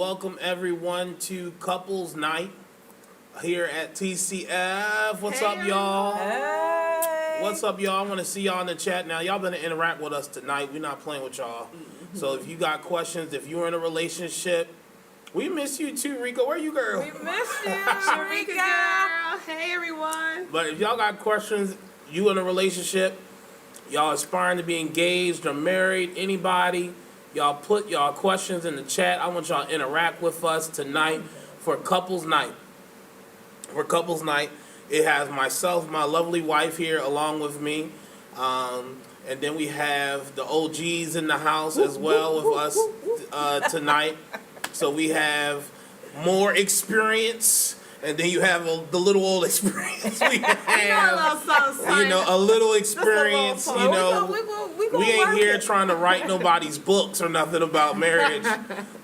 Welcome everyone to Couples Night here at TCF. What's up, y'all? Hey. What's up, y'all? I want to see y'all in the chat now. Y'all better interact with us tonight. We're not playing with y'all. So if you got questions, if you're in a relationship, we miss you too, Rico. Where you, girl? We miss you, Sharika girl. Hey everyone. But if y'all got questions, you in a relationship, y'all aspiring to be engaged or married, anybody, y'all put y'all questions in the chat. I want y'all to interact with us tonight for Couples Night. For Couples Night, it has myself, my lovely wife here along with me. And then we have the OGs in the house as well with us tonight. So we have more experience. And then you have the little old experience. We have, a little experience. We ain't here trying to write nobody's books or nothing about marriage.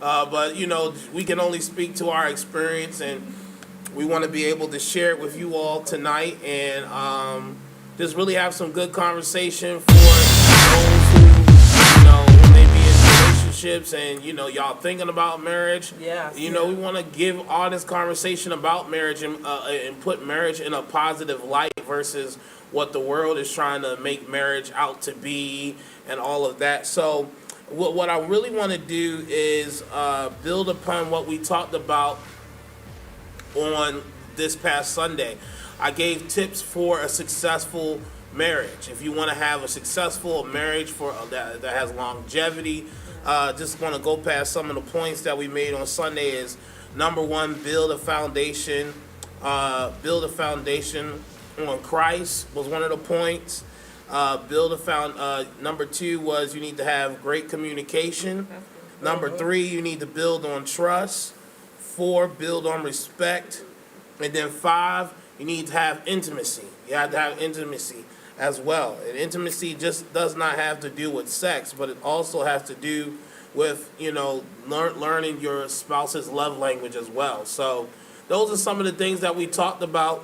But, we can only speak to our experience, and we want to be able to share it with you all tonight and just really have some good conversation for those who, when they be in relationships and, y'all thinking about marriage. We want to give honest conversation about marriage and put marriage in a positive light versus what the world is trying to make marriage out to be and all of that. So what I really want to do is build upon what we talked about on this past Sunday. I gave tips for a successful marriage. If you want to have a successful marriage that has longevity, just want to go past some of the points that we made on Sunday. Is number one, build a foundation. Build a foundation on Christ was one of the points. Number two was you need to have great communication. Number three, you need to build on trust. 4, build on respect. And then 5, you need to have intimacy. You have to have intimacy as well. And intimacy just does not have to do with sex, but it also has to do with, learning your spouse's love language as well. So those are some of the things that we talked about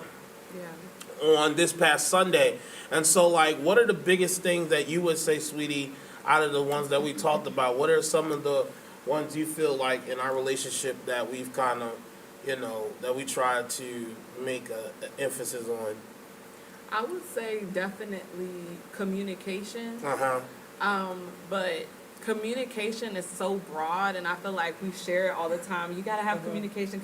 on this past Sunday. And so, what are the biggest things that you would say, sweetie, out of the ones that we talked about? What are some of the ones you feel like in our relationship that we've kind of, that we try to make an emphasis on? I would say definitely communication. But communication is so broad, and I feel like we share it all the time. You gotta have communication.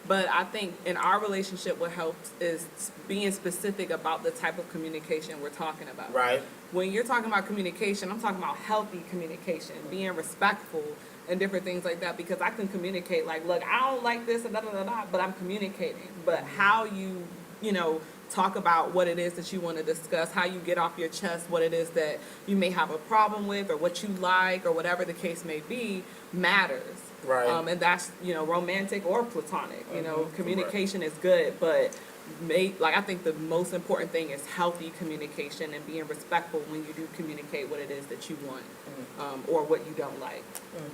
But I think in our relationship, what helps is being specific about the type of communication we're talking about. Right. When you're talking about communication, I'm talking about healthy communication, being respectful and different things like that, because I can communicate look, I don't like this and da-da-da-da, but I'm communicating. But how you talk about what it is that you want to discuss, how you get off your chest what it is that you may have a problem with or what you like or whatever the case may be matters. Right. And that's, romantic or platonic. Communication is good, but I think the most important thing is healthy communication and being respectful when you do communicate what it is that you want or what you don't like.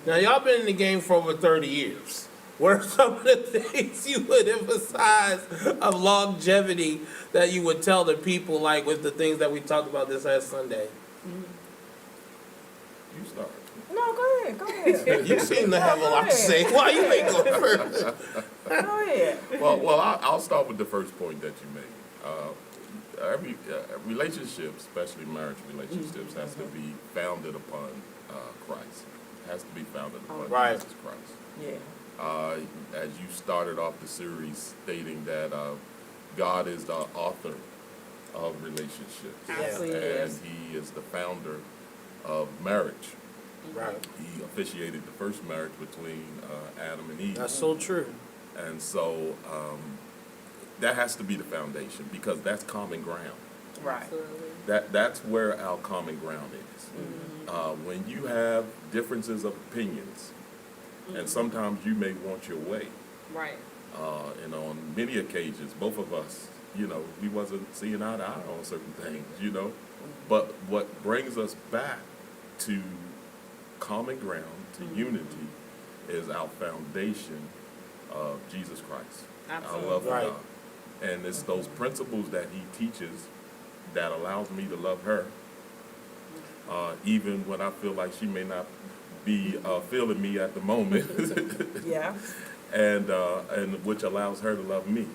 Now, y'all been in the game for over 30 years. What are some of the things you would emphasize of longevity that you would tell the people, with the things that we talked about this last Sunday? You start. No, go ahead. You seem to have a lot to say. Why you ain't going first? Go ahead. Well, I'll start with the first point that you made. Every relationship, especially marriage relationships, has to be founded upon Christ. Has to be founded upon Jesus Christ. Yeah. As you started off the series stating that God is the author of relationships. Absolutely. And He is the founder of marriage. Right. He officiated the first marriage between Adam and Eve. That's so true. And so that has to be the foundation because that's common ground. Right. Absolutely. That's where our common ground is. When you have differences of opinions, and sometimes you may want your way. Right. And on many occasions, both of us, we wasn't seeing eye to eye on certain things, But what brings us back to common ground, to unity, is our foundation of Jesus Christ. Absolutely. Our love for Right. God. And it's those principles that He teaches that allows me to love her, even when I feel like she may not be feeling me at the moment, Yeah. and which allows her to love me.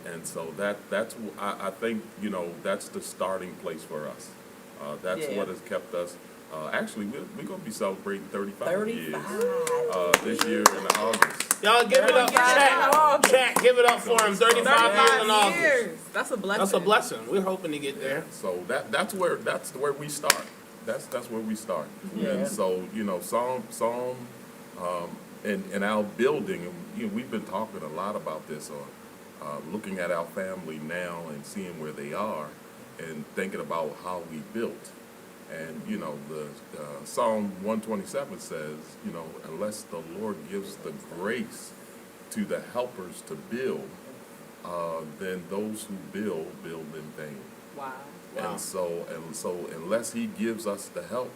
And so I think, you know, that's the starting place for us. That's Yeah. what has kept us. Actually, we're going to be celebrating 35 years 35. this year in August. Y'all give it up, chat. Chat, give it up for him. 35 years in August. years. That's a blessing. That's a blessing. We're hoping to get there. So that's where we start. That's where we start. Yeah. And so, you know, and our building, you know, we've been talking a lot about this, looking at our family now and seeing where they are, and thinking about how we built. And, you know, the Psalm 127 says, you know, unless the Lord gives the grace to the helpers to build, then those who build in vain. Wow. Wow. And so unless he gives us the help,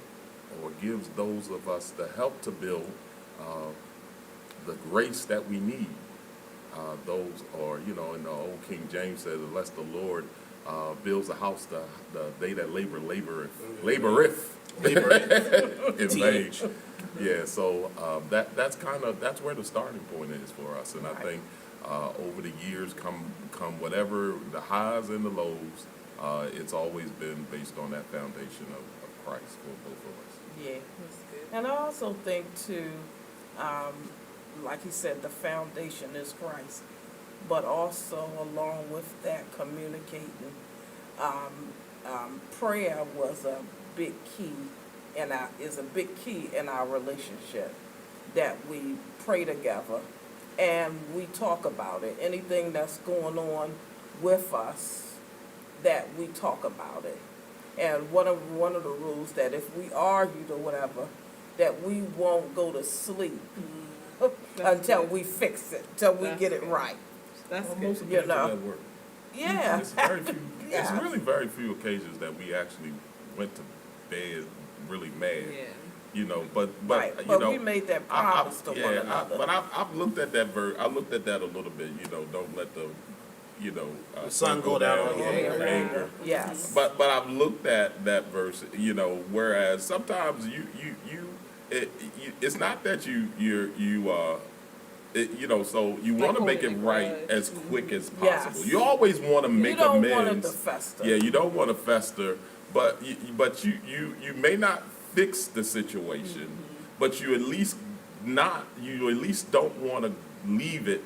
or gives those of us the help to build, the grace that we need, those are, you know, in the old King James says, unless the Lord builds a house, they that laboreth in vain. Yeah, so that's where the starting point is for us, and I think over the years, come whatever the highs and the lows, it's always been based on that foundation of Christ for both of us. Yeah. That's good. And I also think too, like he said, the foundation is Christ, but also along with that, communicating. Prayer was a big key, is a big key in our relationship, that we pray together and we talk about it. Anything that's going on with us, that we talk about it. And one of the rules, that if we argued or whatever, that we won't go to sleep until we fix it, till we That's get it good. right. That's Well, good. most of You the know. that work. Yeah. It's very few. Yeah. It's really very few occasions that we actually went to bed really mad. Yeah. You know, but Right, you but know, we made that I- promise to one another. but I've looked at that I looked at that a little bit. You know, don't let the The sun go down on your your anger. Yes. But I've looked at that verse, you know, whereas sometimes it's not that you know, so you want to Like make it holding a right grudge. as quick as Yes. possible. You always want to make You don't want it amends. to fester. Yeah, you don't want to fester, but you may not fix the situation, but you at least don't want to leave it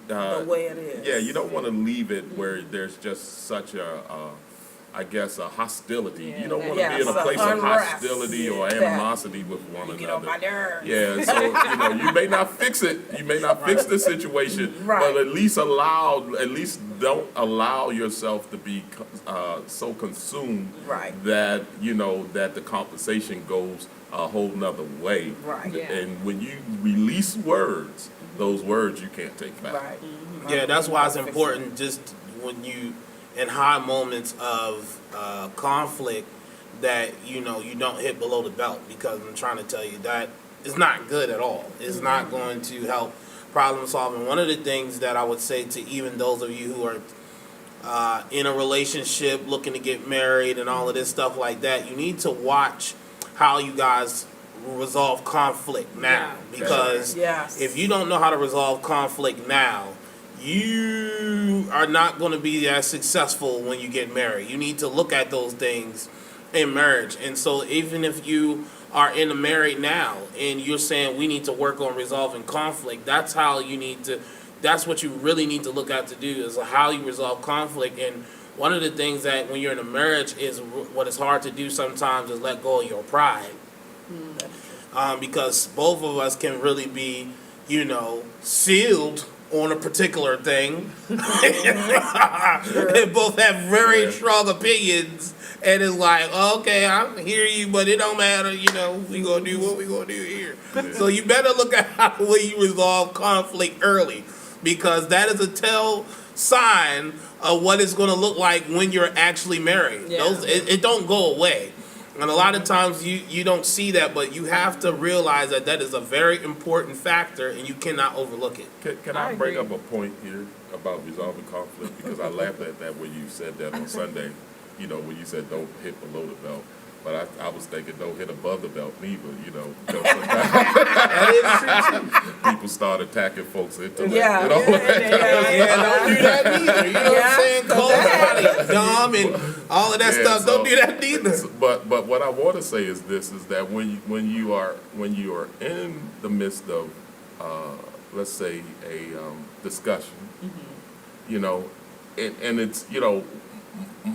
The way it is. yeah, you don't want to leave it where there's just such I guess, a hostility. You don't want to be in a Yes, place of unrest. hostility or Yeah. animosity with one You another. get on my nerves. Yeah, so you know, you may not fix it, you may not fix the situation, Right. but at least don't allow yourself to be so consumed Right. that you know that the conversation goes a whole nother way. Right. Yeah. And when you release words, those words you can't take back. Right. Yeah, that's why it's Fix it. important just when you, in high moments of conflict, that, you know, you don't hit below the belt, because I'm trying to tell you that it's not good at all. It's not going to help problem solving. One of the things that I would say to even those of you who are in a relationship, looking to get married and all of this stuff like that, you need to watch how you guys resolve conflict now. Yeah. Because Yes. if you don't know how to resolve conflict now, you are not going to be as successful when you get married. You need to look at those things in marriage. And so even if you are in a married now and you're saying we need to work on resolving conflict, that's how you need to, that's what you really need to look at to do, is how you resolve conflict. And one of the things that when you're in a marriage is what is hard to do sometimes is let go of your pride. Because both of us can really be, you know, sealed on a particular thing. And both have very strong opinions. And it's like, okay, I hear you, but it don't matter, you know, we gonna do what we gonna do here. So you better look at how you resolve conflict early, because that is a tell sign of what it's gonna look like when you're actually married. Yeah. It don't go away. And a lot of times you don't see that, but you have to realize that that is a very important factor and you cannot overlook it. Can I I bring agree. up a point here about resolving conflict? Because I laughed at that when you said that on Sunday, you know, when you said don't hit below the belt. But I was thinking, don't hit above the belt neither, you know. 'Cause That is true too. people start attacking folks' intellect, Yeah, you know. Yeah, don't do that neither. You know what I'm saying? Call somebody dumb and all of that Yeah, stuff. so- Don't do that neither. But what I want to say is this: is that when you are in the midst of let's say a discussion, you know, and it's, you know,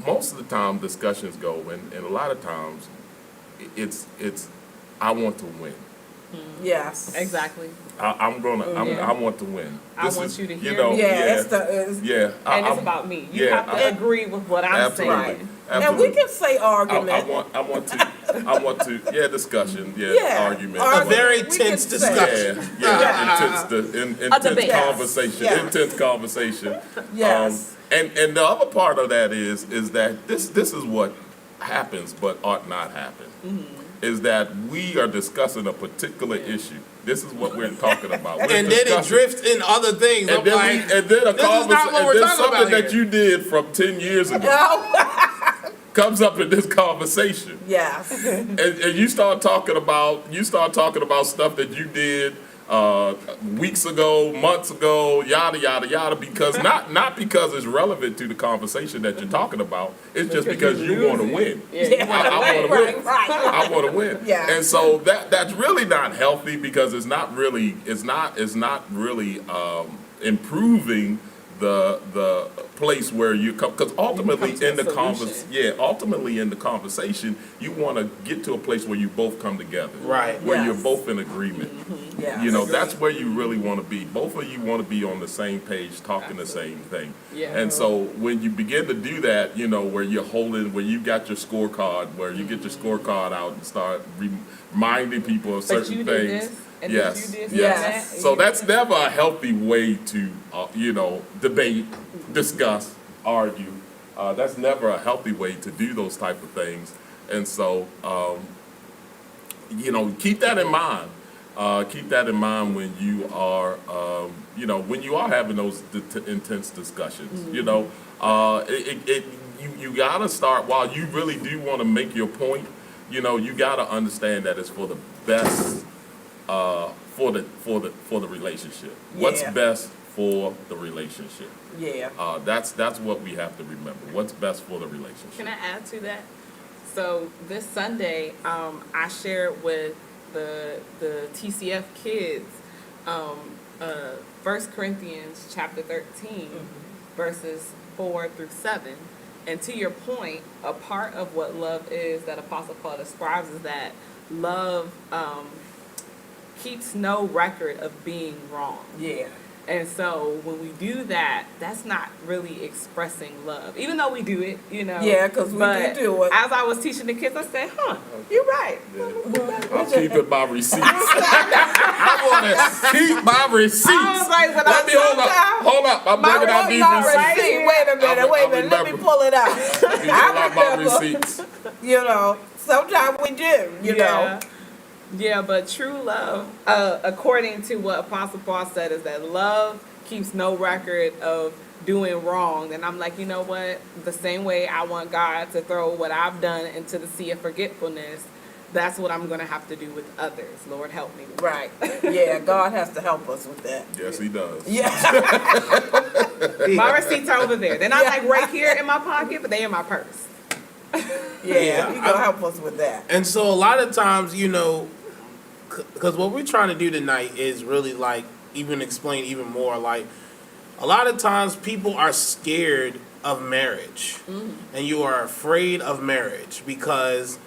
most of the time discussions go, and a lot of times it's I want to win. Yes. Exactly. I want to win. I This want is, you to hear know, me. Yeah, yeah. And it's about me. You yeah, have to I- agree with what I'm Absolutely. saying. And Absolutely. we can say argument. I want to, discussion, Yeah, argument. A very we can tense say. discussion. Intense debate. conversation, Yes. intense conversation. Yes. And the other part of that is that this is what happens, but ought not happen. Is that we are discussing a particular issue. This is what we're talking about. We're And then it discussing- drifts in other things. I'm And then, like, and then a this is not what conversation, we're and then talking something about that here. you did from 10 years ago comes up in this conversation. Yes. And you start talking about stuff that you did weeks ago, months ago, yada yada yada, because not because it's relevant to the conversation that you're talking about. It's just because you want to win. Yeah. I want to win. Right. I want to win. Yeah. And so that's really not healthy, because it's not really improving the place where you come, because ultimately You come to in the a solution. ultimately in the conversation you want to get to a place where you both come together, Right. where Yes. you're both in agreement. Yes. You know, that's where you really want to be. Both of you want to be on the same page, talking the same thing. Yeah. And so when you begin to do that, you know, where you got your scorecard, where you get your scorecard out and start reminding people of But certain you did things. this, and Yes, you did yes. that. So that's never a healthy way to, debate, discuss, argue. That's never a healthy way to do those type of things. And so, keep that in mind. Keep that in mind when you are, having those intense discussions. You know, you gotta start, while you really do want to make your point. You know, you gotta understand that it's for the best, for the relationship. What's Yeah. best for the relationship? Yeah. That's what we have to remember. What's best for the Can relationship? I add to that? So this Sunday, I shared with the TCF kids 1 Corinthians chapter 13, verses 4 through 7. And to your point, a part of what love is that Apostle Paul describes is that love keeps no record of being wrong. Yeah. And so when we do that, that's not really expressing love, even though we do it, you know. Yeah, 'cause we But do it. As I was teaching the kids, I said, you're right. I'm keeping my receipts. I want to keep my receipts. I was like, but Let me hold up. I'm My bringing out these wallet right receipts. here. Wait a minute. Let me remember. pull it out. Let me pull out my receipts. Sometimes we do, you know. Yeah, but true love, according to what Apostle Paul said, is that love keeps no record of doing wrong. And I'm like, you know what? The same way I want God to throw what I've done into the sea of forgetfulness, that's what I'm going to have to do with others. Lord, help me with that. Right. Yeah, God has to help us with that. Yes, he does. Yeah. My receipts are over there. They're not like right here in my pocket, but they're in my purse. Yeah, He gonna help us with that. And so a lot of times, because what we're trying to do tonight is really like even explain even more. Like a lot of times people are scared of marriage, and you are afraid of marriage because,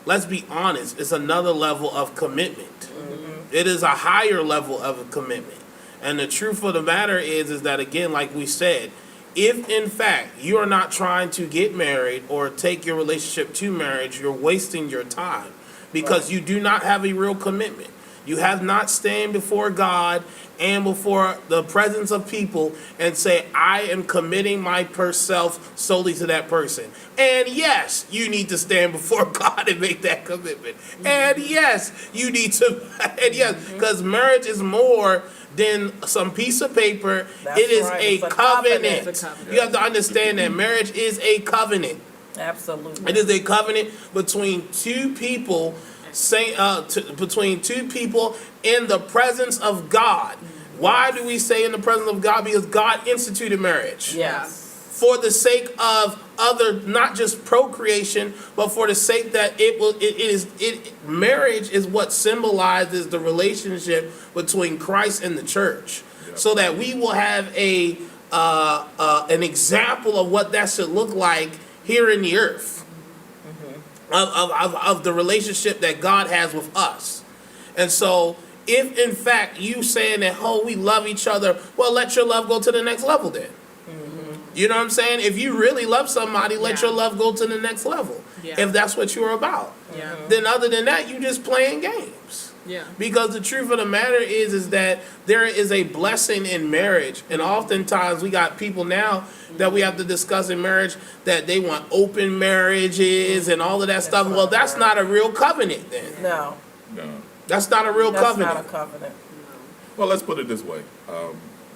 let's be honest, it's another level of commitment. It is a higher level of a commitment. And the truth of the matter is that, again, like we said, if in fact you are not trying to get married or take your relationship to marriage, you're wasting your time because you do not have a real commitment. You have not stand before God and before the presence of people and say, I am committing myself solely to that person. And yes, you need to stand before God and make that commitment. And yes, you need to, and yes, because marriage is more than some piece of paper. That's It is right. a It's a covenant. covenant. It's a covenant. You have to understand that marriage is a covenant. Absolutely. It is a covenant between two people, between two people in the presence of God. Why do we say in the presence of God? Because God instituted marriage. Yes. For the sake of not just procreation, but for the sake that marriage is what symbolizes the relationship between Christ and the church. Yep. So that we will have an example of what that should look like here in the earth. Of the relationship that God has with us. And so if in fact you saying that, oh, we love each other, well, let your love go to the next level then. You know what I'm saying? If you really love somebody, let Yeah. your love go to the next level. Yeah. If that's what you're about. Yeah. Then other than that, you just playing games. Yeah. Because the truth of the matter is that there is a blessing in marriage. And oftentimes we got people now that we have to discuss in marriage that they want open marriages and all of that stuff. Well, that's not a real covenant then. No, No. That's not a real that's covenant. not a covenant. Well, let's put it this way.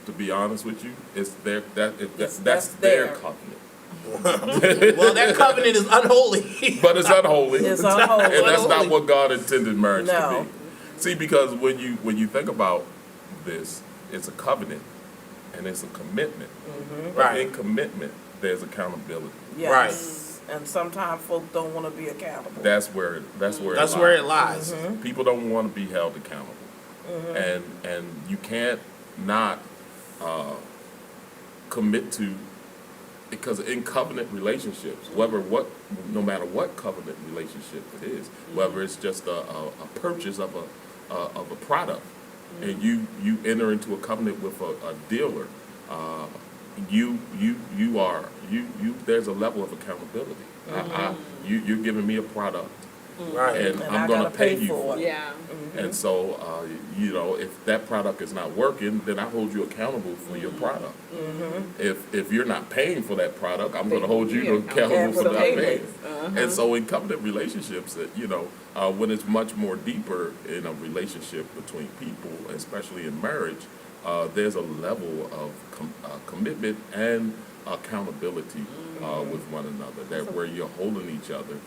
To be honest with you, it's that's That's their their. covenant. Well, that covenant is unholy. But it's unholy. It's unholy. And that's not Unholy. what God intended marriage to No. be. See, because when you think about this, it's a covenant and it's a commitment. But Right. in commitment, there's accountability. Yes. And sometimes folk don't want to be accountable. That's where That's it where it lies. lies. People don't want to be held accountable, and you can't not commit to, because in covenant relationships, no matter what covenant relationship it is, whether it's just a purchase of a product, and you enter into a covenant with a dealer, there's a level of accountability. You're giving me a product, Right. and And I'm I gonna gotta pay pay you for for it. Yeah. And so, if that product is not working, then I hold you accountable for your product. If you're not paying for that product, I'm going to hold you accountable for not paying. And so, in covenant relationships, when it's much more deeper in a relationship between people, especially in marriage, there's a level of commitment and accountability with one another, where you're holding each other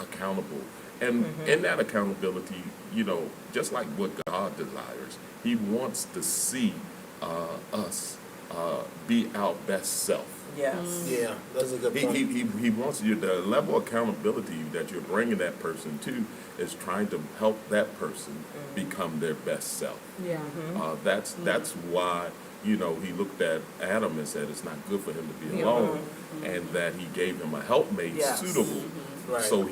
accountable. And in that accountability, just like what God desires, He wants to see us be our best self. Yes. Yeah, that's a good point. He wants you, the level of accountability that you're bringing that person to is trying to help that person become their best self. Yeah. That's why, He looked at Adam and said it's not good for him to be alone, and that He gave him a helpmate Yes. suitable, Right. so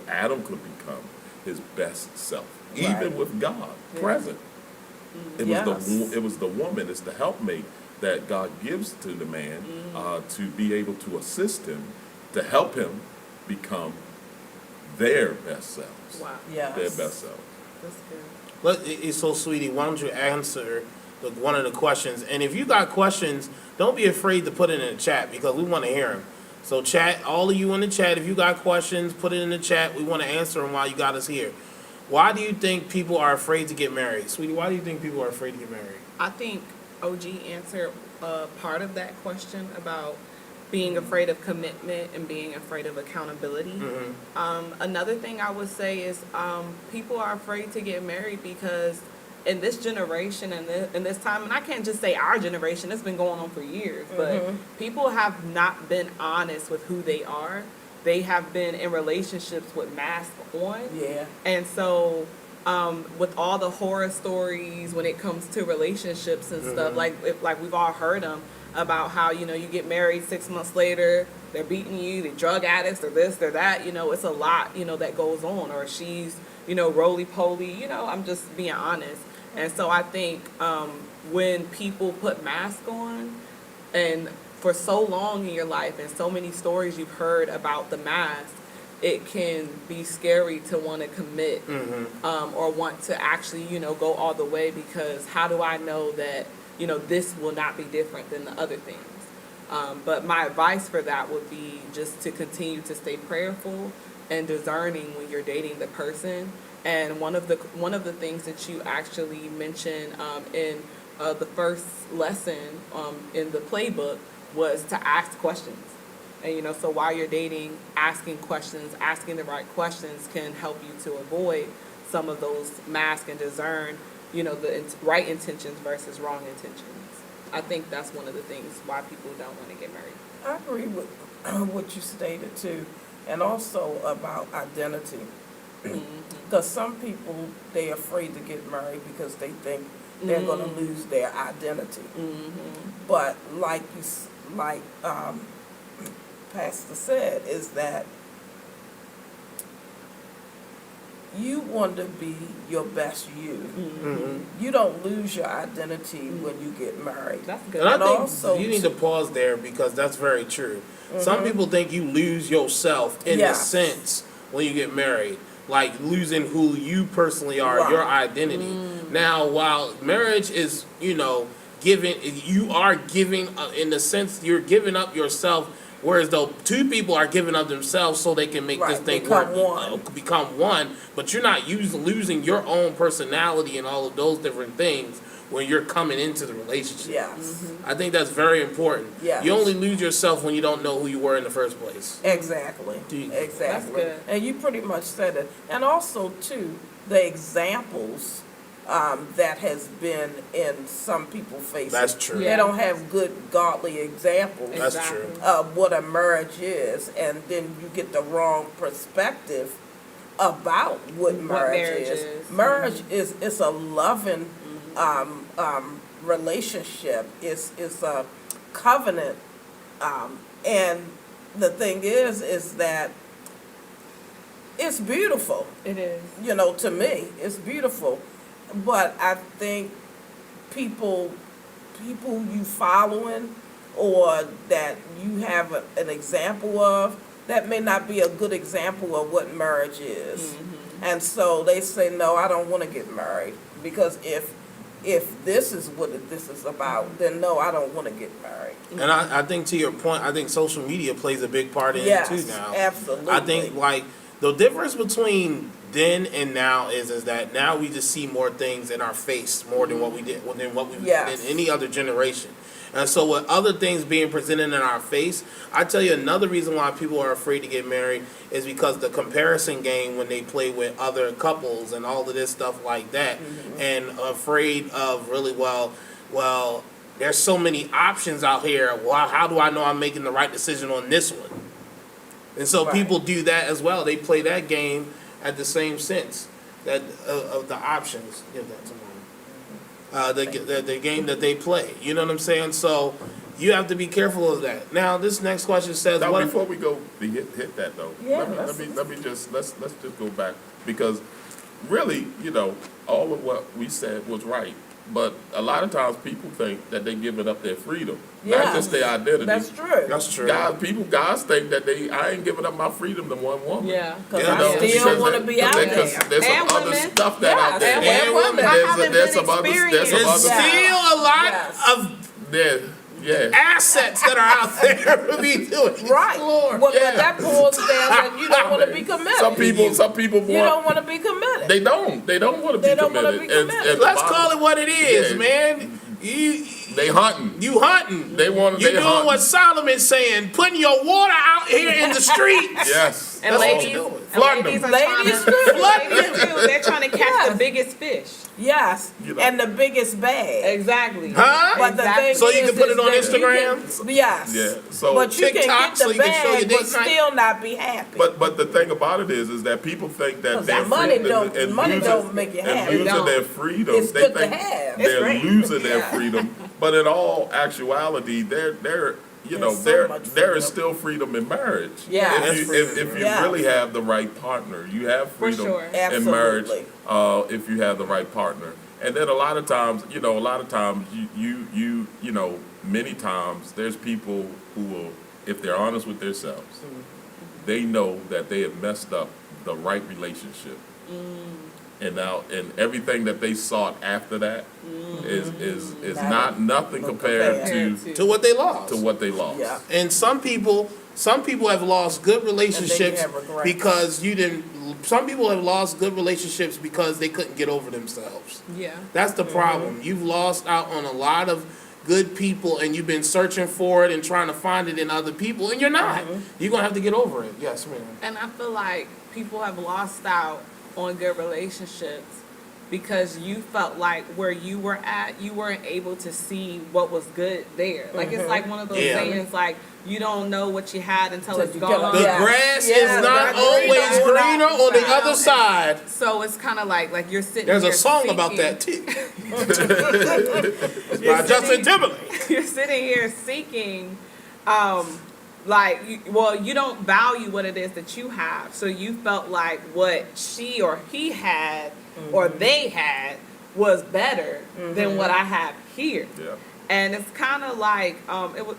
Adam could become his best self, Right. even with God present. It was the woman, it's the helpmate that God gives to the man to be able to assist him, to help him become their best selves. Wow. Yes. Their best self. That's good. So, sweetie, why don't you answer one of the questions? And if you got questions, don't be afraid to put it in the chat because we want to hear them. So, chat, all of you in the chat, if you got questions, put it in the chat. We want to answer them while you got us here. Why do you think people are afraid to get married? Sweetie, why do you think people are afraid to get married? I think OG answered part of that question about being afraid of commitment and being afraid of accountability. Another thing I would say is people are afraid to get married because in this generation and in this time, and I can't just say our generation, it's been going on for years, but people have not been honest with who they are. They have been in relationships with masks on. Yeah. And so with all the horror stories when it comes to relationships and stuff, like we've all heard them about how, you get married 6 months later, they're beating you, they're drug addicts, they're this, they're that, it's a lot, that goes on, or she's, roly-poly, I'm just being honest. And so I think when people put masks on, and for so long in your life and so many stories you've heard about the mask, it can be scary to want to commit or want to actually, go all the way, because how do I know that, this will not be different than the other things? But my advice for that would be just to continue to stay prayerful and discerning when you're dating the person. And one of the things that you actually mentioned in the first lesson in the Playbook was to ask questions. And, you know, so while you're dating, asking questions, asking the right questions can help you to avoid some of those mask and discern, you know, the right intentions versus wrong intentions. I think that's one of the things why people don't want to get married. I agree with what you stated too, and also about identity. Because some people, they're afraid to get married because they think they're going to lose their identity. But like Pastor said, is that you want to be your best you. You don't lose your identity when you get married. That's good. And I And think also you need to pause there because that's very true. Some people think you lose yourself in the Yes. sense when you get married, like losing who you personally are, Right. your identity. Now, while marriage is, you know, you are giving, in the sense you're giving up yourself, whereas though two people are giving up themselves so they can make this Right, thing become work, one. become one, but you're not losing your own personality and all of those different things when you're coming into the relationship. Yes, I think that's very important. Yes. You only lose yourself when you don't know who you were in the first place. exactly, Deep. exactly. That's good. And you pretty much said it. And also too, the examples that has been in some people's faces. That's true. They Yeah. don't have good godly examples That's Exactly. true. of what a marriage is, and then you get the wrong perspective about what marriage marriage is. is. Marriage is it's a loving relationship. It's a covenant, and the thing is that it's beautiful. It is. You know, to me, it's beautiful. But I think people you following or that you have an example of, that may not be a good example of what marriage is. And so they say, no, I don't want to get married because if this is what this is about, then no, I don't want to get married. And I think to your point, I think social media plays a big part in Yes, it too now. absolutely. I think like the difference between then and now is that now we just see more things in our face more than what we did Yes. in any other generation. And so with other things being presented in our face, I tell you another reason why people are afraid to get married is because the comparison game when they play with other couples and all of this stuff like that, and afraid of really well, there's so many options out here. Well, how do I know I'm making the right decision on this one? And so Right. people do that as well. They play that game at the same sense that of the options. Give that to mom. The game that they play. You know what I'm saying? So you have to be careful of that. Now, this next question says, Now, what? before we go hit that though, Yeah, let's just go back because really, you know, all of what we said was right. But a lot of times people think that they're giving up their freedom, not Yes, just their identity. That's true. That's true. Guys think that I ain't giving up my freedom to one woman. Yeah. Because Yeah, I no, still because want to be out Because there. there's some And other women. stuff that out there. Yes, and women. I haven't There's been some other experienced. There's other still a lot Yes. of yeah. assets that are out there for me to Right. explore. Well, Yeah. but that pulls down that you don't want to be committed. Some people You don't want. want to be committed. They don't want to They be don't wanna committed. be committed. And the Let's bottom- call it what it is, Yeah. man. They hunting. You hunting. They want. You They doing hunting. what Solomon's saying, putting your water out here in the streets. Yes. And That's what ladies, you're doing. and Flooding ladies them. are trying Ladies to, too. ladies too, they're trying to catch Yes. the biggest fish. Yes, You know. and the biggest bag. Exactly. Huh? But the Exactly. thing So you is, can put is it on that you Instagram? can- yes. Yeah. So But you TikTok, can get so the you can show your bag, date but night? still not be happy. But the thing about it is that people think that 'Cause their that money freedom don't- money don't make you and happy. losing Don't. their freedom. It's They good to think have. It's they're great. losing their Yeah. freedom, but in all actuality, they're you know There's so much there is freedom. still freedom in marriage. Yeah. That's if freedom. you Yeah. really have the right partner, you have For freedom sure. in marriage. Absolutely. If you have the right partner, and then a lot of times, you know, many times there's people who will, if they're honest with themselves, they know that they have messed up the right relationship. And now, and everything that they sought after that is nothing compared To what they lost. to what they lost. Yeah. And some people have lost good relationships have regrets. because you didn't. Some people have lost good relationships because they couldn't get over themselves. Yeah. That's the problem. You've lost out on a lot of good people and you've been searching for it and trying to find it in other people and you're not. You're going to have to get over it. Yes, ma'am. And I feel like people have lost out on good relationships because you felt like where you were at, you weren't able to see what was good there. Like, it's like one of those sayings, like, you don't know what you had until it's gone. The grass is not always greener on the other side. So it's kind of like you're sitting There's here a song seeking, about that too. By Justin Timberlake. You're sitting here seeking, you don't value what it is that you have. So you felt like what she or he had or they had was better than what I have here. Yeah. And it's kind of like,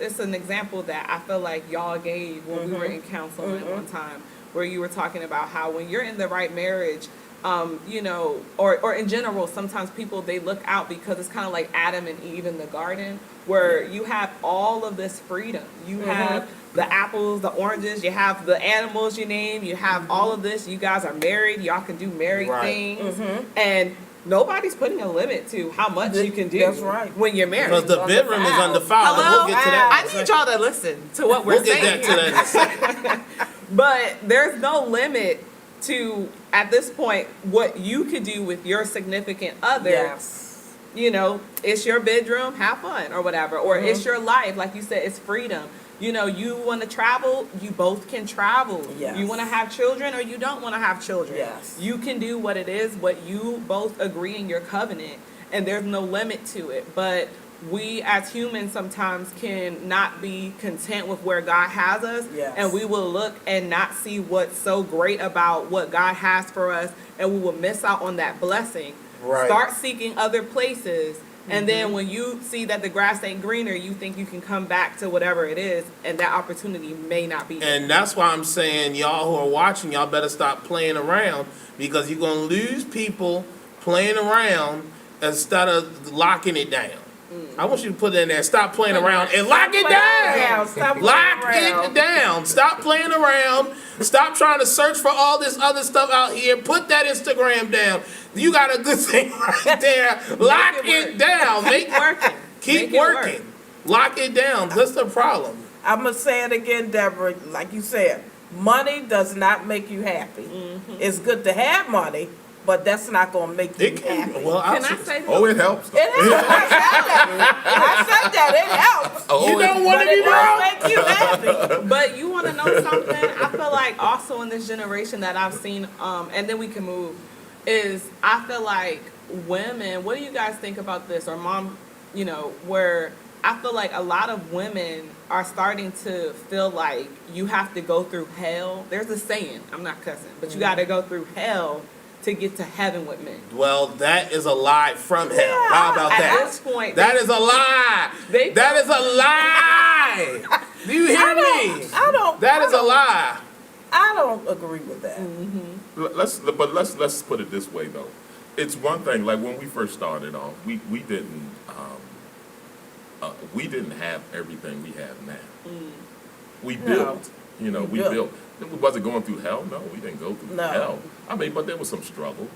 it's an example that I feel like y'all gave when we were in counseling at one time, where you were talking about how when you're in the right marriage, or in general, sometimes people, they look out because it's kind of like Adam and Eve in the garden, where you have all of this freedom. You have the apples, the oranges, you have the animals you name, you have all of this. You guys are married, y'all can do married things. And nobody's putting a limit to how much you can do. That's right. When you're married. Because the bedroom is undefiled. and Hello? We'll get to that. I need y'all to listen to what we're We'll saying. get that to that in a second. But there's no limit to, at this point, what you could do with your significant other. Yes. You know, it's your bedroom, have fun, or whatever. Or it's your life. Like you said, it's freedom. You know, you want to travel, you both can travel. Yes. You want to have children or you don't want to have children. Yes. You can do what it is, what you both agree in your covenant, and there's no limit to it. But we as humans sometimes can not be content with where God has us. Yes. And we will look and not see what's so great about what God has for us, and we will miss out on that blessing. Right. Start seeking other places. And then when you see that the grass ain't greener, you think you can come back to whatever it is, and that opportunity may not be there. And that's why I'm saying, y'all who are watching, y'all better stop playing around, because you're going to lose people playing around instead of locking it down. I want you to put it in there. Stop playing around and lock it down. Stop playing Lock around. it down. Stop playing around. Stop trying to search for all this other stuff out here. Put that Instagram down. You got a good thing right there. Lock it down. Keep working. Keep Make it work. working. Lock it down. That's the problem. I'm going to say it again, Deborah. Like you said, money does not make you happy. It's good to have money, but that's not going to make you It can. happy. Well, Can I say this? Oh, it helps. It helps. I said that. It helps. you don't want But to be it wrong. don't make you happy. But you want to know something? I feel like also in this generation that I've seen, and then we can move, is I feel like women, what do you guys think about this? Or mom, where I feel like a lot of women are starting to feel like you have to go through hell. There's a saying, I'm not cussing, but you got to go through hell to get to heaven with men. Well, that is a lie from hell. How about At that? this point, That is a lie. That is a lie. Do you hear me? I don't. That is a lie. I don't agree with that. Let's put it this way though. It's one thing, like when we first started off, we didn't have everything we have now. We built, we built. Was it going through hell? No, we didn't go through No. hell. I mean, but there was some struggle.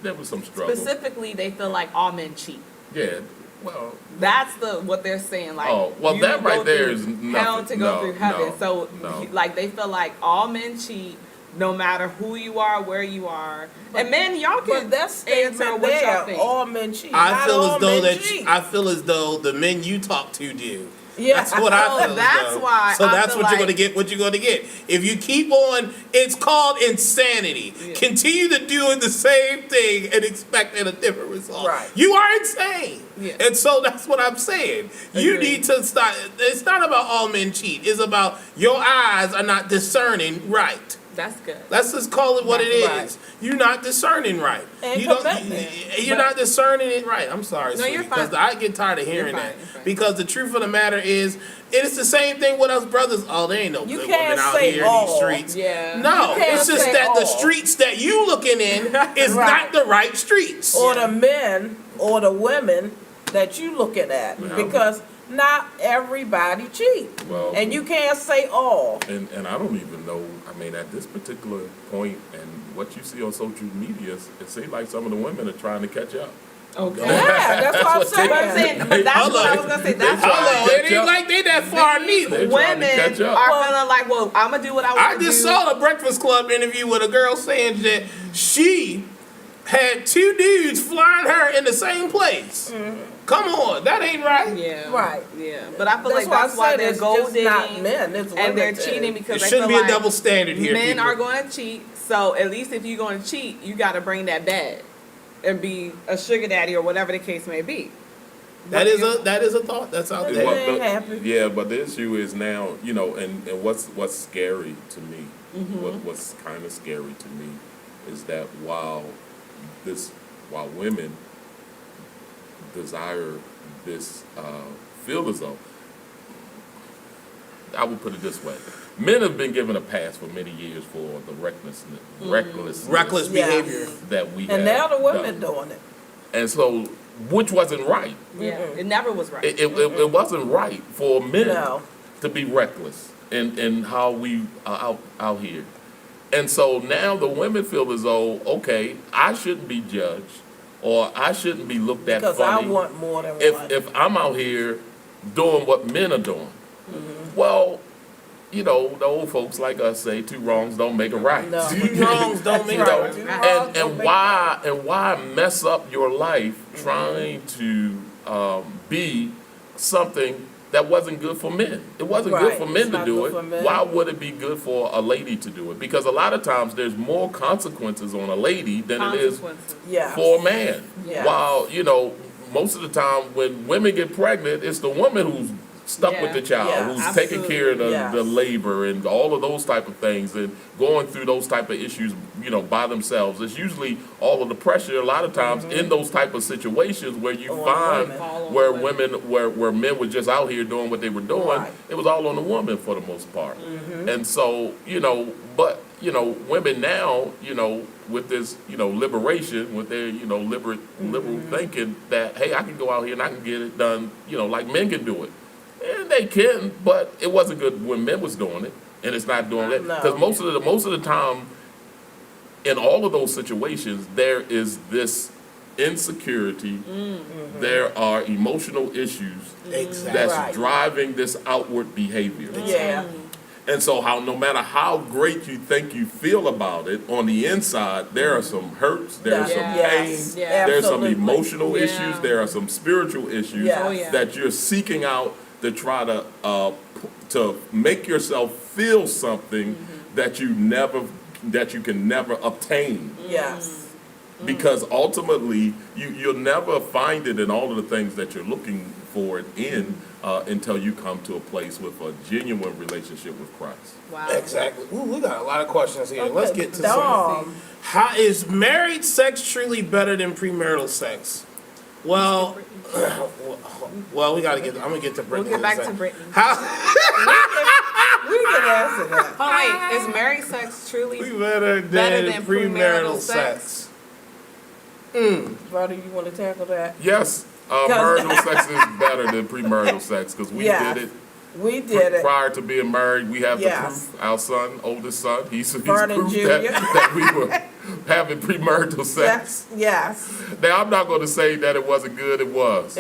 specifically, they feel like all men cheat. Yeah, well, That's what they're saying. Like, Oh, well, you that go right there through is hell nothing. to go No, through heaven. no, So, no. like, they feel like all men cheat, no matter who you are, where you are. And men, y'all can But that answer statement what y'all there, think. all men cheat. I Not feel all as though men cheat. I feel as though the men you talk to do. Yeah. That's what I So feel. that's as though. why So I that's feel what you're going to like- get. What you're going to get. If you keep on, it's called insanity. Yeah. Continue to doing the same thing and expecting a different result. Right. You are insane. Yeah. And so that's what I'm saying. You Agreed. need to start. It's not about all men cheat. It's about your eyes are not discerning right. That's good. Let's just call it what it is. Right. You're not discerning right. And You don't. commitment. You're not discerning it right. I'm sorry, No, sweetie, you're because fine. I get tired of hearing fine, that. you're fine. Because the truth of the matter is, it's the same thing with us brothers. Oh, there ain't no You good can't women out say here in these all. streets. Yeah. No, You can't it's just say that the all. streets that you looking in is Right. not the right streets. Or the men or the women that you looking at. Yeah. Because not everybody cheat. Well- and you can't say all. and I don't even know. I mean, at this particular point, and what you see on social media, it seems like some of the women are trying to catch up. Okay. Yeah, that's what I'm saying. But I'm saying, but that's what I was gonna say. That's Hello. why Hello, it ain't like they that far They neither. trying to catch women up. are feeling like, well, I'm gonna do what I I want to do. just saw the Breakfast Club interview with a girl saying that she had 2 dudes flying her in the same place. Come on, that ain't right. Yeah. Right. Yeah. But I feel That's like why that's I why said they're it's gold just not digging men, it's and they're women cheating too. because There they shouldn't feel be a like double standard here, men people. are going to cheat. So at least if you're going to cheat, you got to bring that bag and be a sugar daddy or whatever the case may be. That is a thought that's out They there. ain't happy. Yeah, but the issue is now, you know, and what's scary to me, what's kind of scary to me, is that while women desire this, feel as though, I would put it this way, men have been given a pass for many years for the recklessness Reckless Yeah. behavior. that we have And now the women done. doing it. And so, which wasn't right. Yeah. It never was right. It wasn't right for men No. to be reckless in how we are out here. And so now the women feel as though, okay, I shouldn't be judged or I shouldn't be looked at Because I funny want more than one. if I'm out here doing what men are doing. Well, you know, the old folks like us say, 2 wrongs don't make a right. No. 2 wrongs don't make You a know, right. Two wrongs don't make and why mess up your life trying to be something that wasn't good for men? It wasn't good Right, for it's men to not do good it. for men. Why would it be good for a lady to do it? Because a lot of times there's more consequences on a lady than it is Consequences. Yeah. for a man. Yeah. While, you know, most of the time when women get pregnant, it's the woman who's stuck Yeah. with the child, Yeah, who's taking care of the, absolutely. the labor and all of those type of things and going through those type of issues, you know, by themselves. It's usually all of the pressure a lot of times in those type of situations where you On find women. All on where women. where men were just out here doing what they were doing. Right. It was all on the woman for the most part. And so, you know, but, you know, women now, you know, with this, you know, liberation, with their, you know, liberal thinking that, hey, I can go out here and I can get it done, you know, like men can do it. And they can, but it wasn't good when men was doing it, and it's not doing it. No. Because most of the time, in all of those situations, there is this insecurity. There are emotional issues Exactly. that's Right. driving this outward behavior. Yeah. And so no matter how great you think you feel about it, on the inside, there are some hurts, there are some pain, Yes. Yeah. there's some Absolutely. emotional Yeah. issues, there are some spiritual issues Yeah. Oh, yeah. that you're seeking out to try to make yourself feel something that you can never obtain. Yes. Because ultimately, you'll never find it in all of the things that you're looking for it in until you come to a place with a genuine relationship with Christ. Wow. Exactly. Ooh, we got a lot of questions here. Let's get to some. Dom. How is married sex truly better than premarital sex? Well, we gotta get. I'm gonna get to We'll Brittany. get in a back to second. Brittany. We can answer that. Oh wait, is married sex truly We better than premarital sex. Brother, you want to tackle that? Yes, marital sex is better than premarital sex because we Yes. did it We did it. prior to being married. We have the Yes. proof. Our son, oldest son, he's Vernon proof Jr. that we were having premarital sex. Yes. Now, I'm not going to say that it wasn't good. It was.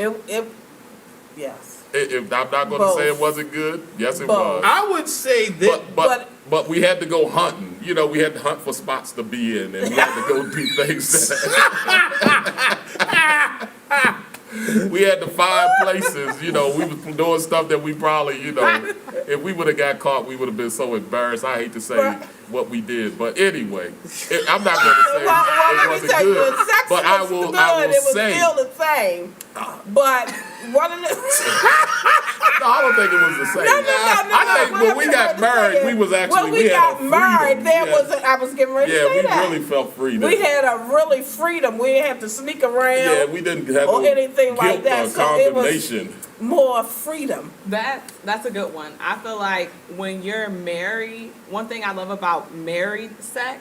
Yes. If I'm not going to Both. say it wasn't good, yes, it Both. was. I would say that. But we had to go hunting. You know, we had to hunt for spots to be in, and we had to go do things. We had to find places. You know, we was doing stuff that we probably, you know, if we would have got caught, we would have been so embarrassed. I hate to say what we did, but anyway, I'm not going to say Well, it let me wasn't tell you, good. the sex But I was will. good. I will It was say. still the same. But one of the No, I don't think it was the same. I think when we got married, we was actually when we had got a married, freedom. there Yeah. was I was getting ready to Yeah, say we that. really felt free. We then. had a really freedom. We didn't have to sneak around. Yeah, we didn't have or no anything like guilt that, or so it was- condemnation. More freedom. That's a good one. I feel like when you're married, one thing I love about married sex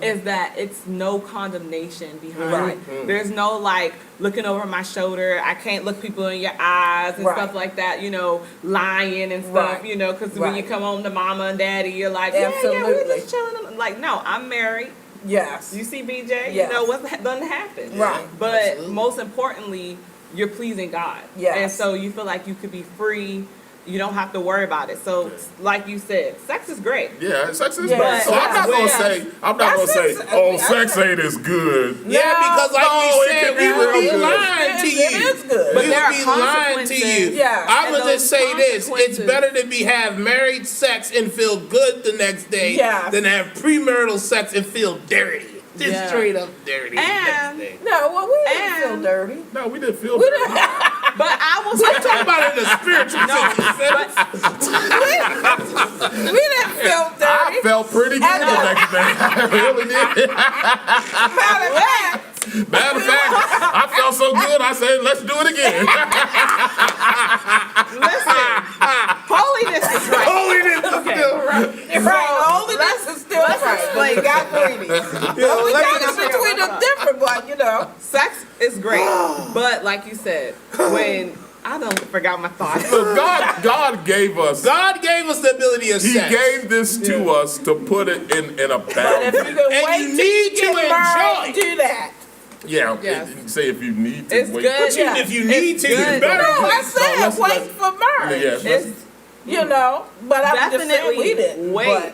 is that it's no condemnation behind Right. it. There's no like looking over my shoulder. I can't look people in your eyes and Right. stuff like that. You know, lying and stuff. Right. You know, because when you Right. come home to mama and daddy, you're like, yeah, we Absolutely. just chilling. Like, no, I'm married Yes. You see, BJ, Yes. you know what's doesn't happen. Right. But Absolutely. most importantly, you're pleasing God. Yes. And so you feel like you could be free. You don't have to worry about it. So, like you said, sex is great. Yeah, sex is Yeah. good. So I'm not gonna Yes. say, oh, sex ain't as good. Yeah, because like No, we it said, can be we would real be good. lying to you. It is good. But We there would are be lying to you. consequences. Yeah. I And would those just say this: it's consequences- better to have married sex and feel good the next day Yes. than have premarital sex and feel dirty. Just Yeah. straight up dirty. the next And- day. No, well, we didn't feel And- dirty. No, we didn't feel We that. didn't. But I will I'm say, talking about it in a spiritual sense. We didn't feel dirty. I felt pretty good And, the next day. I really did. Matter of fact, Matter of fact, I felt so good, I said, let's do it again. listen, holiness is right. Holiness is Okay. still right. right, only this is still let's right. explain. We got greedy. But we let's got in between the different, but you know. Sex is great, but like you said, when I don't forgot my thoughts. Look, God gave us, God gave us the ability of He sex. gave this to us to put it in a But if boundary. you can And wait you till need you to get married, enjoy. do that. Yeah, Yes. say if you need to It's wait. good. But Yeah. if you need It's to, you good. better. No, I let's- said wait let's- for marriage. Yeah, let's- It's You know, but I'm just saying we definitely didn't. wait.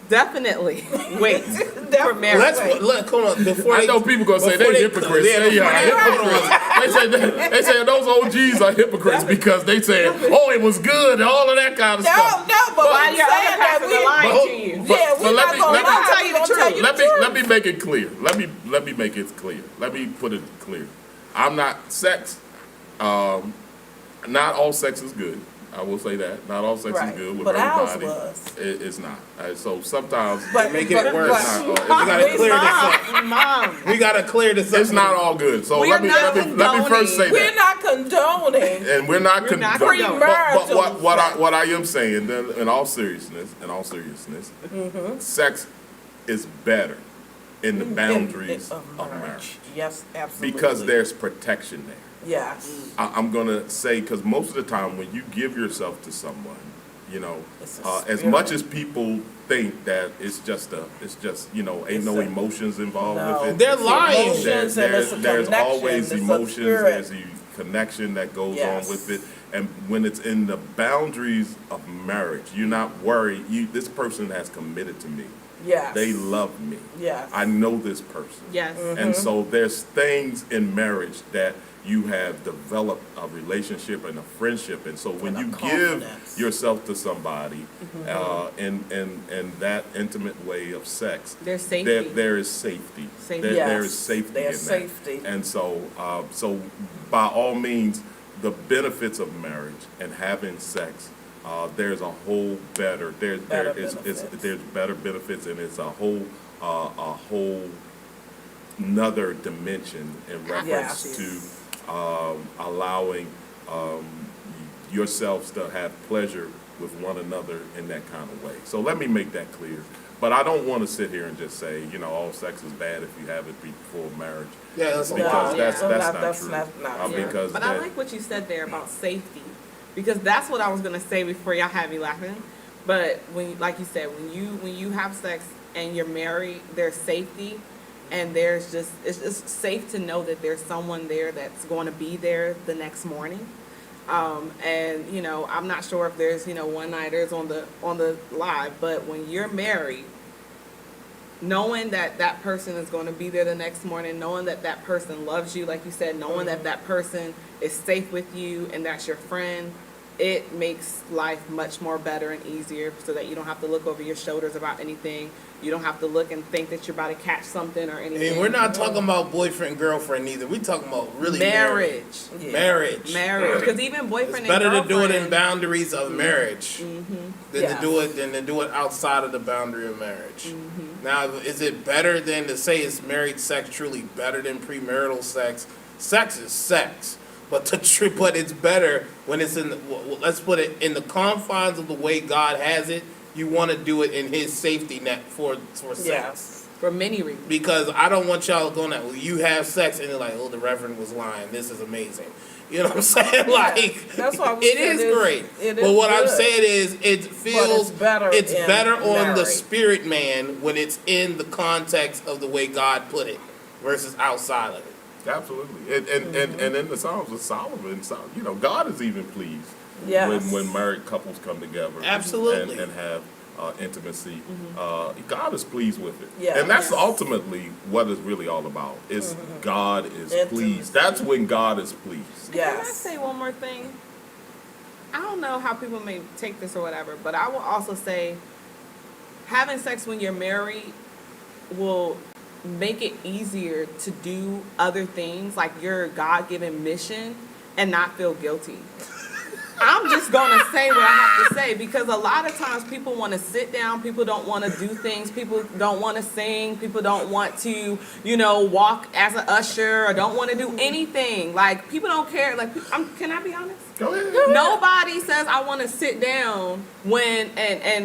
Definitely wait for Definitely. marriage. Let's come on before I they know people gonna say before they hypocrites. Yeah, They before are they- hypocrites. They say those OGs are hypocrites because they say, oh, it was good and all of that kind of No, stuff. no, but While I'm your other saying that pastors are lying But- to you. yeah, we're but let not me- gonna let me- lie. tell you the We're gonna truth. Let me make it clear. Let me make it clear. Let me put it clear. I'm not sex. Not all sex is good. I will say that. Not all sex Right. is good with But ours everybody. was. It's not. So sometimes But Make it worse. But- We gotta clear this up. Mom, We gotta clear this up. it's not all good. So We're let me not first say condoning. we're that. not condoning. And we're not We're not condoning. condoning. But Premarital what I am saying, then, in all seriousness, sex is better in the boundaries of marriage Yes, absolutely. because there's protection there. Yes. I'm gonna say because most of the time when you give yourself to someone, you know, It's a as spirit. much as people think that it's just you know, ain't It's no a- emotions involved No. with it. They're lying. Emotions and it's a There's connection. always It's a emotions. spirit. There's a connection that goes Yes. on with it, and when it's in the boundaries of marriage, you're not worried. This person has committed to me. Yes. They love me. Yes. I know this person. yes. And so there's things in marriage that you have developed a relationship and a friendship. And so when And a you confidence. give yourself to somebody in that intimate way of sex, There's safety. there is safety. Safety. There Yes, is safety there's in that. safety. And so, by all means, the benefits of marriage and having sex, there's a whole better Better there's benefits. better benefits, and it's a whole another dimension in reference Yes. to allowing yourselves to have pleasure with one another in that kind of way. So let me make that clear. But I don't want to sit here and just say, you know, all sex is bad if you have it before marriage. Yeah, that's Because No, that's no, not that's true. not Yeah. Because But I that- like what you said there about safety, because that's what I was gonna say before y'all had me laughing. But when, like you said, when you have sex and you're married, there's safety, and it's just safe to know that there's someone there that's going to be there the next morning. And you know, I'm not sure if there's one-nighters on the live, but when you're married, knowing that that person is going to be there the next morning, knowing that that person loves you, like you said, knowing that that person is safe with you and that's your friend, it makes life much more better and easier, so that you don't have to look over your shoulders about anything. You don't have to look and think that you're about to catch something or anything. And we're not talking about boyfriend and girlfriend either. We're talking about really marriage. Yeah. Marriage. Marriage. Because even It's boyfriend and better to girlfriend. do it in boundaries of marriage than Yes. to do it outside of the boundary of marriage. Now, is it better than to say is married sex truly better than premarital sex? Sex is sex, but but it's better when it's in the, let's put it in the confines of the way God has it. You want to do it in His safety net for sex. Yes. for many reasons. Because I don't want y'all going that, well, you have sex and you're like, oh, the Reverend was lying. This is amazing. You know what I'm saying? Like, That's why we it said is great. it But is what I'm good. saying is, it feels it's better in on the married. spirit man when it's in the context of the way God put it versus outside of it. Absolutely. And in the Psalms of Solomon, you know, God is even pleased Yes. when married couples come together Absolutely. and have intimacy. God is pleased with it. Yes. And that's ultimately what it's really all about. Is God is Intimacy. pleased. That's when God is pleased. Can I Yes. say one more thing? I don't know how people may take this or whatever, but I will also say having sex when you're married will make it easier to do other things like your God-given mission and not feel guilty. I'm just going to say what I have to say because a lot of times people want to sit down, people don't want to do things, people don't want to sing, people don't want to, you know, walk as an usher or don't want to do anything. Like, people don't care. Like, can I be honest? Go ahead. Nobody says I want to sit down when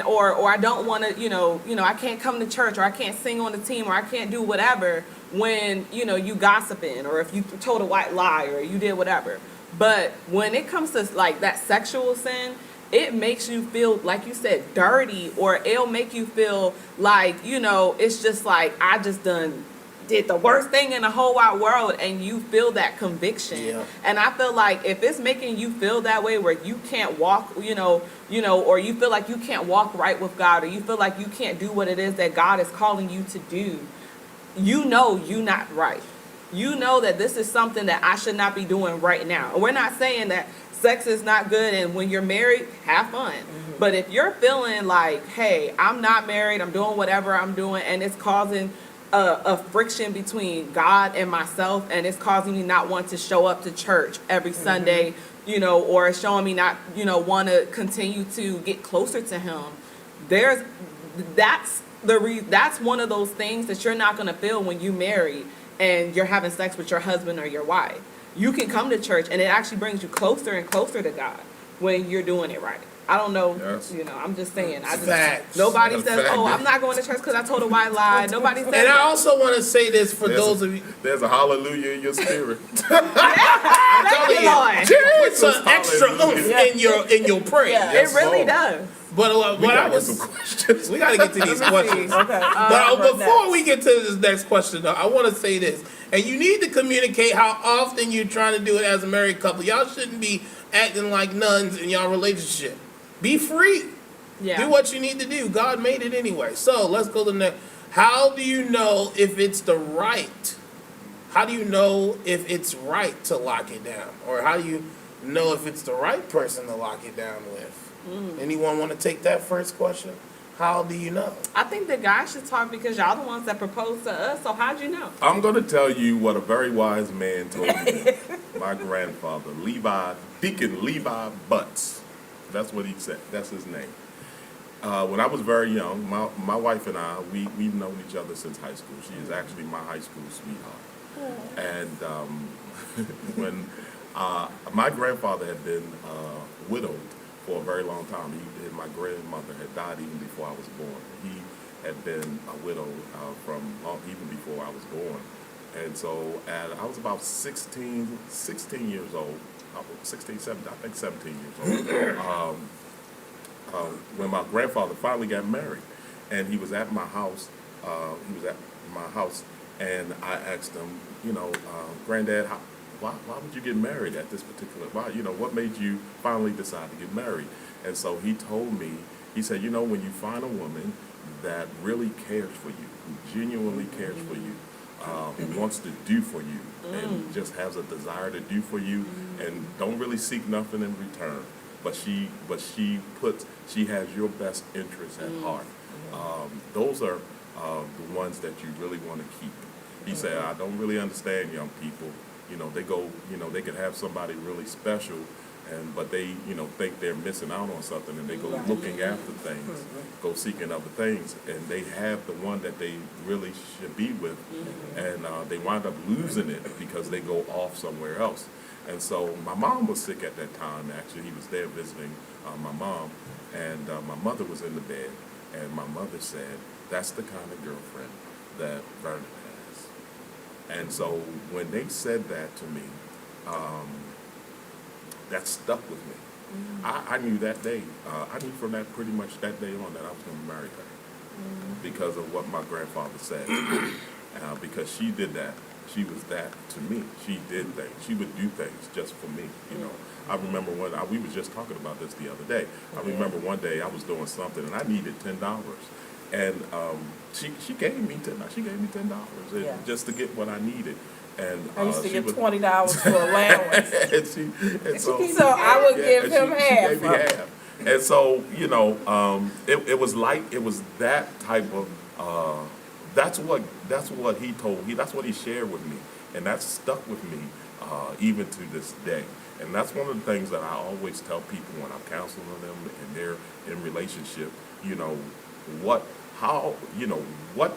or I don't want to, you know, I can't come to church or I can't sing on the team or I can't do whatever when, you know, you gossiping or if you told a white lie or you did whatever. But when it comes to like that sexual sin, it makes you feel, like you said, dirty, or it'll make you feel like, you know, it's just like I just did the worst thing in the whole wide world, and you feel that conviction. Yeah. And I feel like if it's making you feel that way where you can't walk, you know, or you feel like you can't walk right with God, or you feel like you can't do what it is that God is calling you to do, you know you're not right. You know that this is something that I should not be doing right now. And we're not saying that sex is not good and when you're married, have fun. But if you're feeling like, hey, I'm not married, I'm doing whatever I'm doing, and it's causing a friction between God and myself, and it's causing me not want to show up to church every Sunday, you know, or it's showing me not, you know, want to continue to get closer to Him, that's one of those things that you're not going to feel when you marry and you're having sex with your husband or your wife. You can come to church and it actually brings you closer and closer to God when you're doing it right. I don't know, Yes. you know, I'm just saying. Facts. Nobody That's says, fact. oh, I'm not going to church because I told a white lie. Nobody says And I that. also want to say this for those of you. There's a hallelujah in your spirit. Thank you, Lord. Put some Jesus, extra hallelujah. oomph in your praise. Yeah. It Yes, really Lord. does. But We what I gotta get was, some questions. we got to get to these questions. Okay. But before we get to this next question, though, I want to say this. And you need to communicate how often you're trying to do it as a married couple. Y'all shouldn't be acting like nuns in y'all relationship. Be free. Yeah. Do what you need to do. God made it anyway. So let's go to the next. How do you know if it's the right? How do you know if it's right to lock it down? Or how do you know if it's the right person to lock it down with? Anyone want to take that first question? How do you know? I think the guys should talk because y'all the ones that proposed to us. So how'd you know? I'm going to tell you what a very wise man told me. My grandfather, Deacon Levi Butts. That's what he said. That's his name. When I was very young, my wife and I, we've known each other since high school. She is actually my high school sweetheart. And when my grandfather had been widowed for a very long time. My grandmother had died even before I was born. He had been a widow even before I was born. And so I was about 16 years old, 16, 17, I think 17 years old, when my grandfather finally got married. And he was at my house, and I asked him, Granddad, why would you get married at this particular, what made you finally decide to get married? And so he told me, he said, when you find a woman that really cares for you, who genuinely cares for you, who wants to do for you, and just has a desire to do for you, and don't really seek nothing in return, but she has your best interests at heart. Those are the ones that you really want to keep. He said, I don't really understand young people. They go, they could have somebody really special, but they, think they're missing out on something, and they go looking after things, go seeking other things, and they have the one that they really should be with, and they wind up losing it because they go off somewhere else. And so my mom was sick at that time. Actually, he was there visiting my mom, and my mother was in the bed, and my mother said, that's the kind of girlfriend that Vernon has. And so when they said that to me, that stuck with me. I knew that day, I knew from that pretty much that day on that I was going to marry her because of what my grandfather said. Because she did that. She was that to me. She did things. She would do things just for me, you know. I remember we was just talking about this the other day. I remember one day I was doing something and I needed $10. And she gave me $10. She gave me $10 just to get what I needed. And I used to get $20 for allowance. so I would give him she half. gave me half. And so, you know, it was that type of that's what he told me. That's what he shared with me, and that stuck with me even to this day. And that's one of the things that I always tell people when I'm counseling them and they're in relationship. You know, what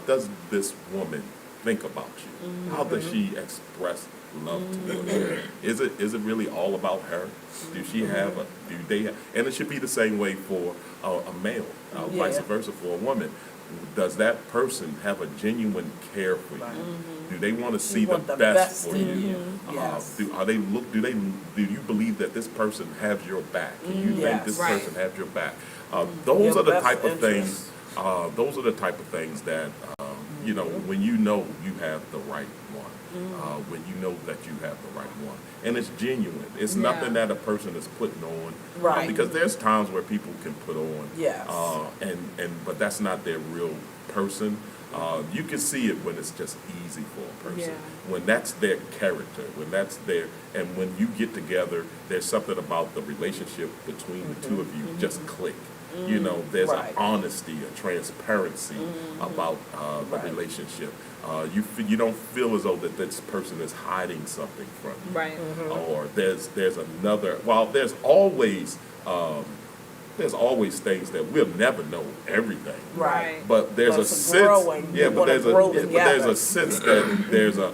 does this woman think about you? How does she express love towards you? Is it really all about her? Do they have, and it should be the same way for a male, vice versa for a woman. Does that person have a genuine care for you? Do they want to see the best for you? Yes. Do you believe that this person has your back? Do you think this person has your back? Those are the type of things. Those are the type of things that you know when you know you have the right one. When you know that you have the right one, and it's genuine. It's nothing that a person is putting on, because there's times where people can put on, but that's not their real person. You can see it when it's just easy for a person, when that's their character, when that's their, and when you get together, there's something about the relationship between the two of you just click. You know, there's an honesty, a transparency about the relationship. You don't feel as though that this person is hiding something from you, Right. or there's another. Well, there's always things that we'll never know everything. Right. But there's a sense. Growing, But there's together. a sense that there's a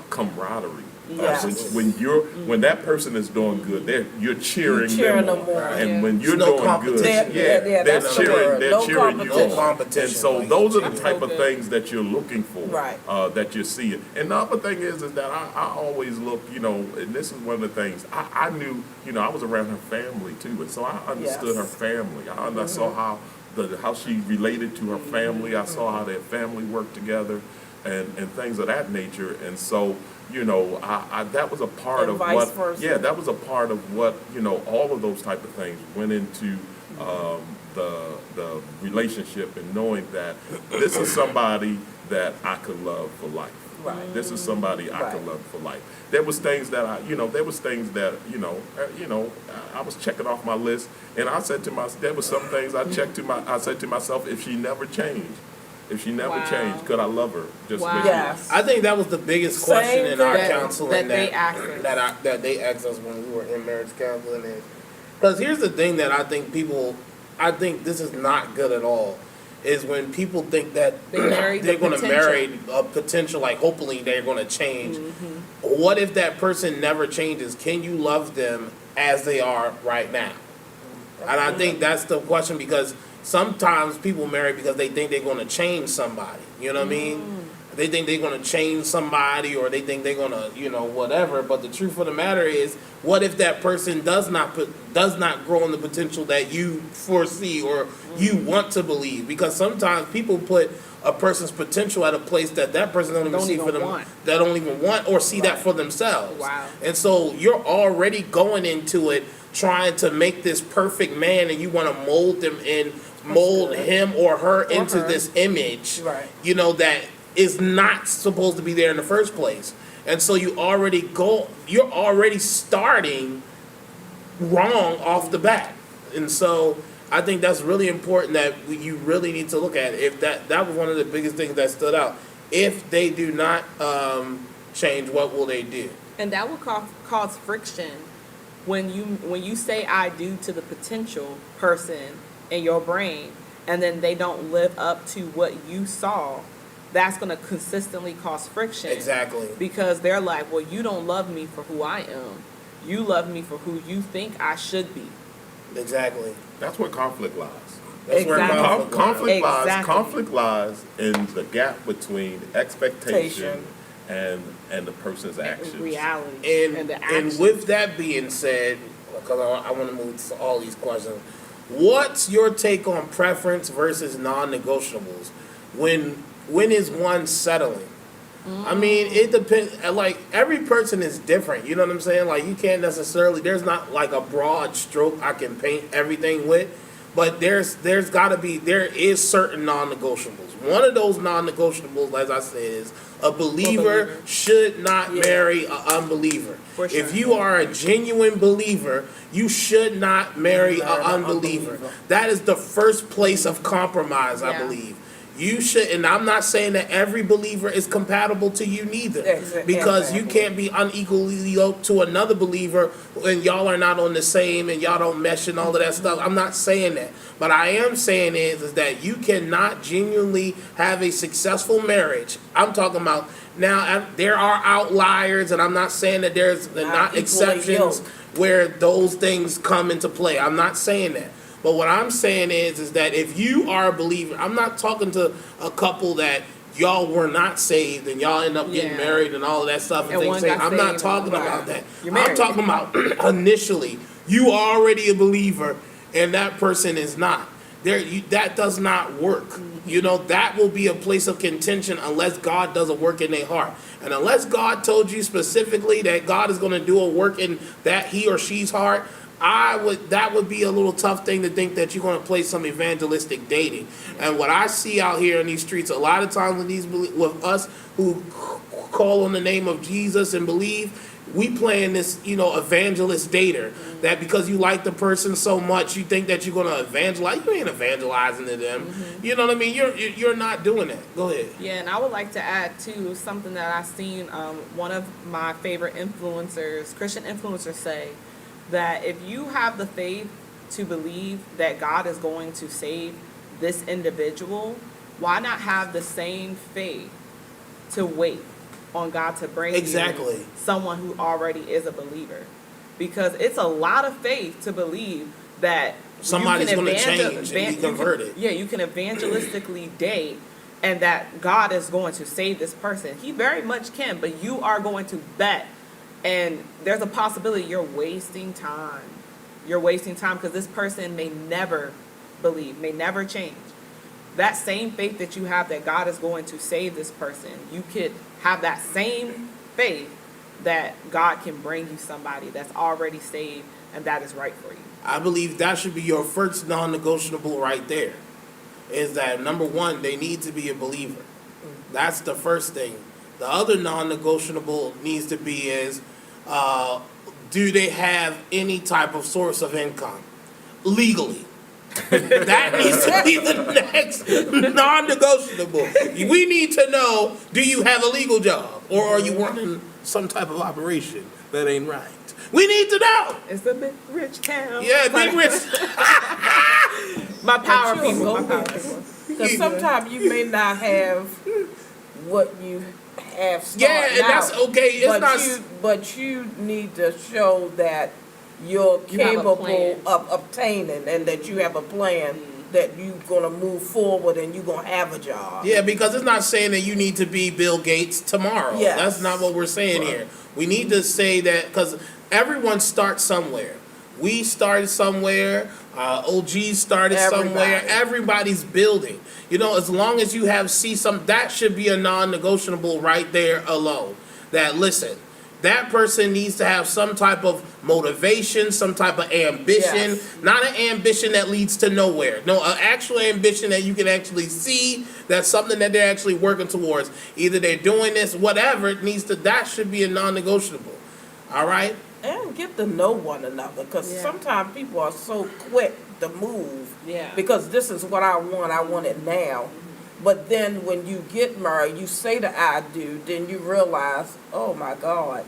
camaraderie. Yes. When that person is doing good, you're cheering Cheering them them on. on. And when you're There's no doing competition. good, they're that's the word. they're No cheering you competition. No on. competition. And so like, those are the That's type so of good. things that you're looking for, Right. that you're seeing. And the other thing is that I always look, you know, and this is one of the things, I knew, you know, I was around her family too, and so I understood her family. I saw how she related to her family. I saw how their family worked together and things of that nature. And so, you know, I that was a part And of vice what, versa. that was a part of what, you know, all of those type of things went into the relationship, and knowing that this is somebody that I could love for life. Right. This is somebody I could Right. love for life. There was things that I was checking off my list, and I said to myself, there were some things I said to myself, if she never changed, changed, could I love her just Wow. as Yes. I think that was the biggest question Same in our thing. counseling That they asked us. that they asked us when we were in marriage counseling. Because here's the thing that I think this is not good at all, is when people think that They married they're the going to potential. marry a potential, like hopefully they're going to change. What if that person never changes? Can you love them as they are right now? And I think that's the question, because sometimes people marry because they think they're going to change somebody. You know what I mean? They think they're going to change somebody, or they think they're going to, you know, whatever. But the truth of the matter is, what if that person does not grow in the potential that you foresee or you want to believe? Because sometimes people put a person's potential at a place that person don't even see for them, want. that don't even want or see that for themselves. Wow. And so you're already going into it trying to make this perfect man, and you want to mold him or her into her. this image, Right. you know, that is not supposed to be there in the first place. And so you're already starting wrong off the bat. And so I think that's really important that you really need to look at it. If that was one of the biggest things that stood out. If they do not change, what will they do? And that will cause friction when you say I do to the potential person in your brain, and then they don't live up to what you saw. That's going to consistently cause friction. Exactly. Because they're like, well, you don't love me for who I am. You love me for who you think I should be. Exactly. That's where conflict lies. That's where Exactly. conflict lies. Exactly. Conflict lies in the gap between expectation and the person's actions. Reality And the actions. with that being said, because I want to move to all these questions, what's your take on preference versus non-negotiables? When is one settling? I mean, it depends. Like, every person is different. You know what I'm saying? Like, you can't necessarily. There's not like a broad stroke I can paint everything with, but there's got to be. There is certain non-negotiables. One of those non-negotiables, as I said, is a believer should not marry an unbeliever. For sure. If you are a genuine believer, you should not marry an unbeliever. That is the first place of compromise, I Yeah. believe. You should, and I'm not saying that every believer is compatible to you neither, because you can't be unequally yoked to another believer and y'all are not on the same and y'all don't mesh and all of that stuff. I'm not saying that, but I am saying is that you cannot genuinely have a successful marriage. I'm talking about now. There are outliers, and I'm not saying that there's not equally exceptions yoked. where those things come into play. I'm not saying that. But what I'm saying is that if you are a believer, I'm not talking to a couple that y'all were not saved and y'all end up getting Yeah. married and all of that stuff and And one things. got I'm not saved talking and about that. you're I'm married. talking about initially, you are already a believer and that person is not. That does not work. You know, that will be a place of contention unless God does a work in their heart. And unless God told you specifically that God is going to do a work in that he or she's heart, that would be a little tough thing to think that you're going to play some evangelistic dating. And what I see out here in these streets, a lot of times with us who call on the name of Jesus and believe, we playing this, evangelist dater. That because you like the person so much, you think that you're going to evangelize. You ain't evangelizing to them. You know what I mean? You're not doing that. Go ahead. Yeah, and I would like to add too something that I've seen one of my favorite influencers, Christian influencers, say that if you have the faith to believe that God is going to save this individual, why not have the same faith to wait on God to bring Exactly. you someone who already is a believer? Because it's a lot of faith to believe that Somebody's going to change and be converted. You can evangelistically date and that God is going to save this person. He very much can, but you are going to bet. And there's a possibility you're wasting time. You're wasting time because this person may never believe, may never change. That same faith that you have that God is going to save this person, you could have that same faith that God can bring you somebody that's already saved and that is right for you. I believe that should be your first non-negotiable right there. Is that number one, they need to be a believer. That's the first thing. The other non-negotiable needs to be is, do they have any type of source of income legally? That needs to be the next non-negotiable. We need to know, do you have a legal job? Or are you running some type of operation that ain't right? We need to know. It's a big rich town. Yeah, big rich. My power But you'll people. go My power with it. people. Because sometimes you may not have what you have starting Yeah, and that's out, okay. It's not. but you need to show that you're You have a capable plan. of obtaining and that you have a plan that you're going to move forward and you're going to have a job. Yeah, because it's not saying that you need to be Bill Gates tomorrow. Yes. That's not what we're saying here. We need to say that because everyone starts somewhere. We started somewhere. OG started somewhere. Everybody's building. As long as you see some, that should be a non-negotiable right there alone. That, listen, that person needs to have some type of motivation, some type of ambition. Yes. Not an ambition that leads to nowhere. No, an actual ambition that you can actually see. That's something that they're actually working towards. Either they're doing this, whatever it needs to. That should be a non-negotiable. All right. And get to know one another because Yeah. sometimes people are so quick to move Yeah. because this is what I want it now. But then when you get married, you say the I do, then you realize, oh my God,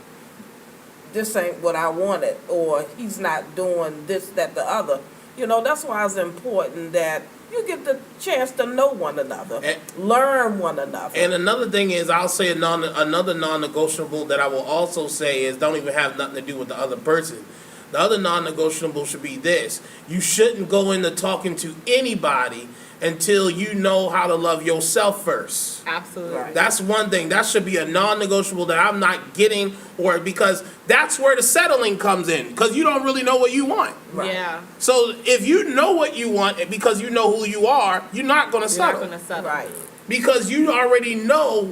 this ain't what I wanted, or he's not doing this, that, the other. That's why it's important that you get the chance to know one another, learn one another. And another thing is, I'll say another non-negotiable that I will also say is don't even have nothing to do with the other person. The other non-negotiable should be this: you shouldn't go into talking to anybody until you know how to love yourself first. Absolutely. Right. That's one thing. That should be a non-negotiable that I'm not getting, or because that's where the settling comes in, because you don't really know what you want. Right. Yeah. So if you know what you want, because you know who you are, you're not going to You're not settle. gonna settle. Right. Because you already know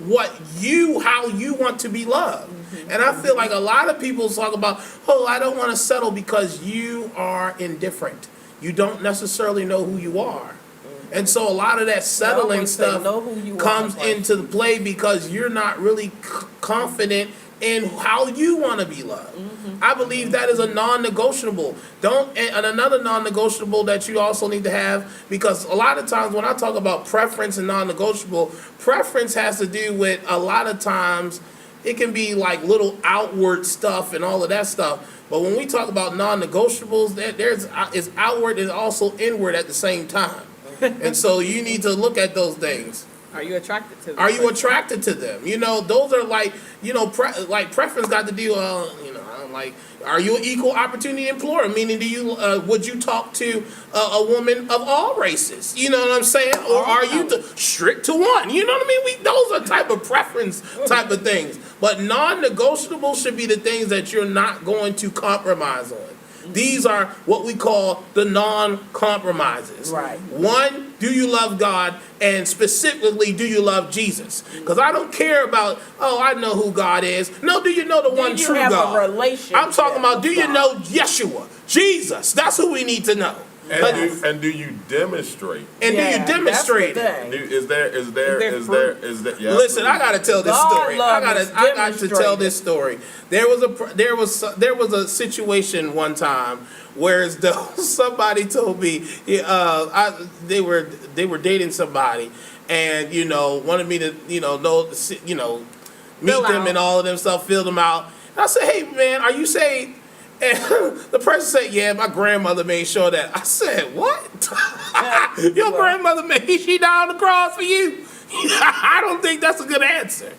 how you want to be loved. And I feel like a lot of people talk about, oh, I don't want to settle because you are indifferent. You don't necessarily know who you are. And so a lot of that settling always say, stuff know who you comes are, into the play because you're not really confident in how you want to be loved. I believe that is a non-negotiable. And another non-negotiable that you also need to have, because a lot of times when I talk about preference and non-negotiable, preference has to do with a lot of times it can be like little outward stuff and all of that stuff. But when we talk about non-negotiables, it's outward and also inward at the same time. And so you need to look at those things. Are you attracted to them? Are you attracted to them? You know, those are like, you know, preference got to do, you know, like, are you an equal opportunity employer? Meaning, would you talk to a woman of all races? You know what I'm saying? Or are you strict to one? You know what I mean? Those are type of preference type of things. But non-negotiable should be the things that you're not going to compromise on. These are what we call the non-compromises. Right. One, do you love God? And specifically, do you love Jesus? Because I don't care about, oh, I know who God is. No, do you know the one true have God? a relationship I'm talking about, do with you God? know Yeshua? Jesus. That's who we need to know. And do you demonstrate? And do you demonstrate it? That's the thing. Is there? Yeah. Listen, I gotta tell this God story. love I is got to tell demonstrated. this story. There was a situation one time where as though somebody told me they were dating somebody, and you know wanted me to meet Fill them out. and all of them stuff, fill them out. And I said, hey man, are you saved? And the person said, yeah, my grandmother made sure that. I said, what? Your grandmother made she died on the cross for you? I don't think that's a good answer.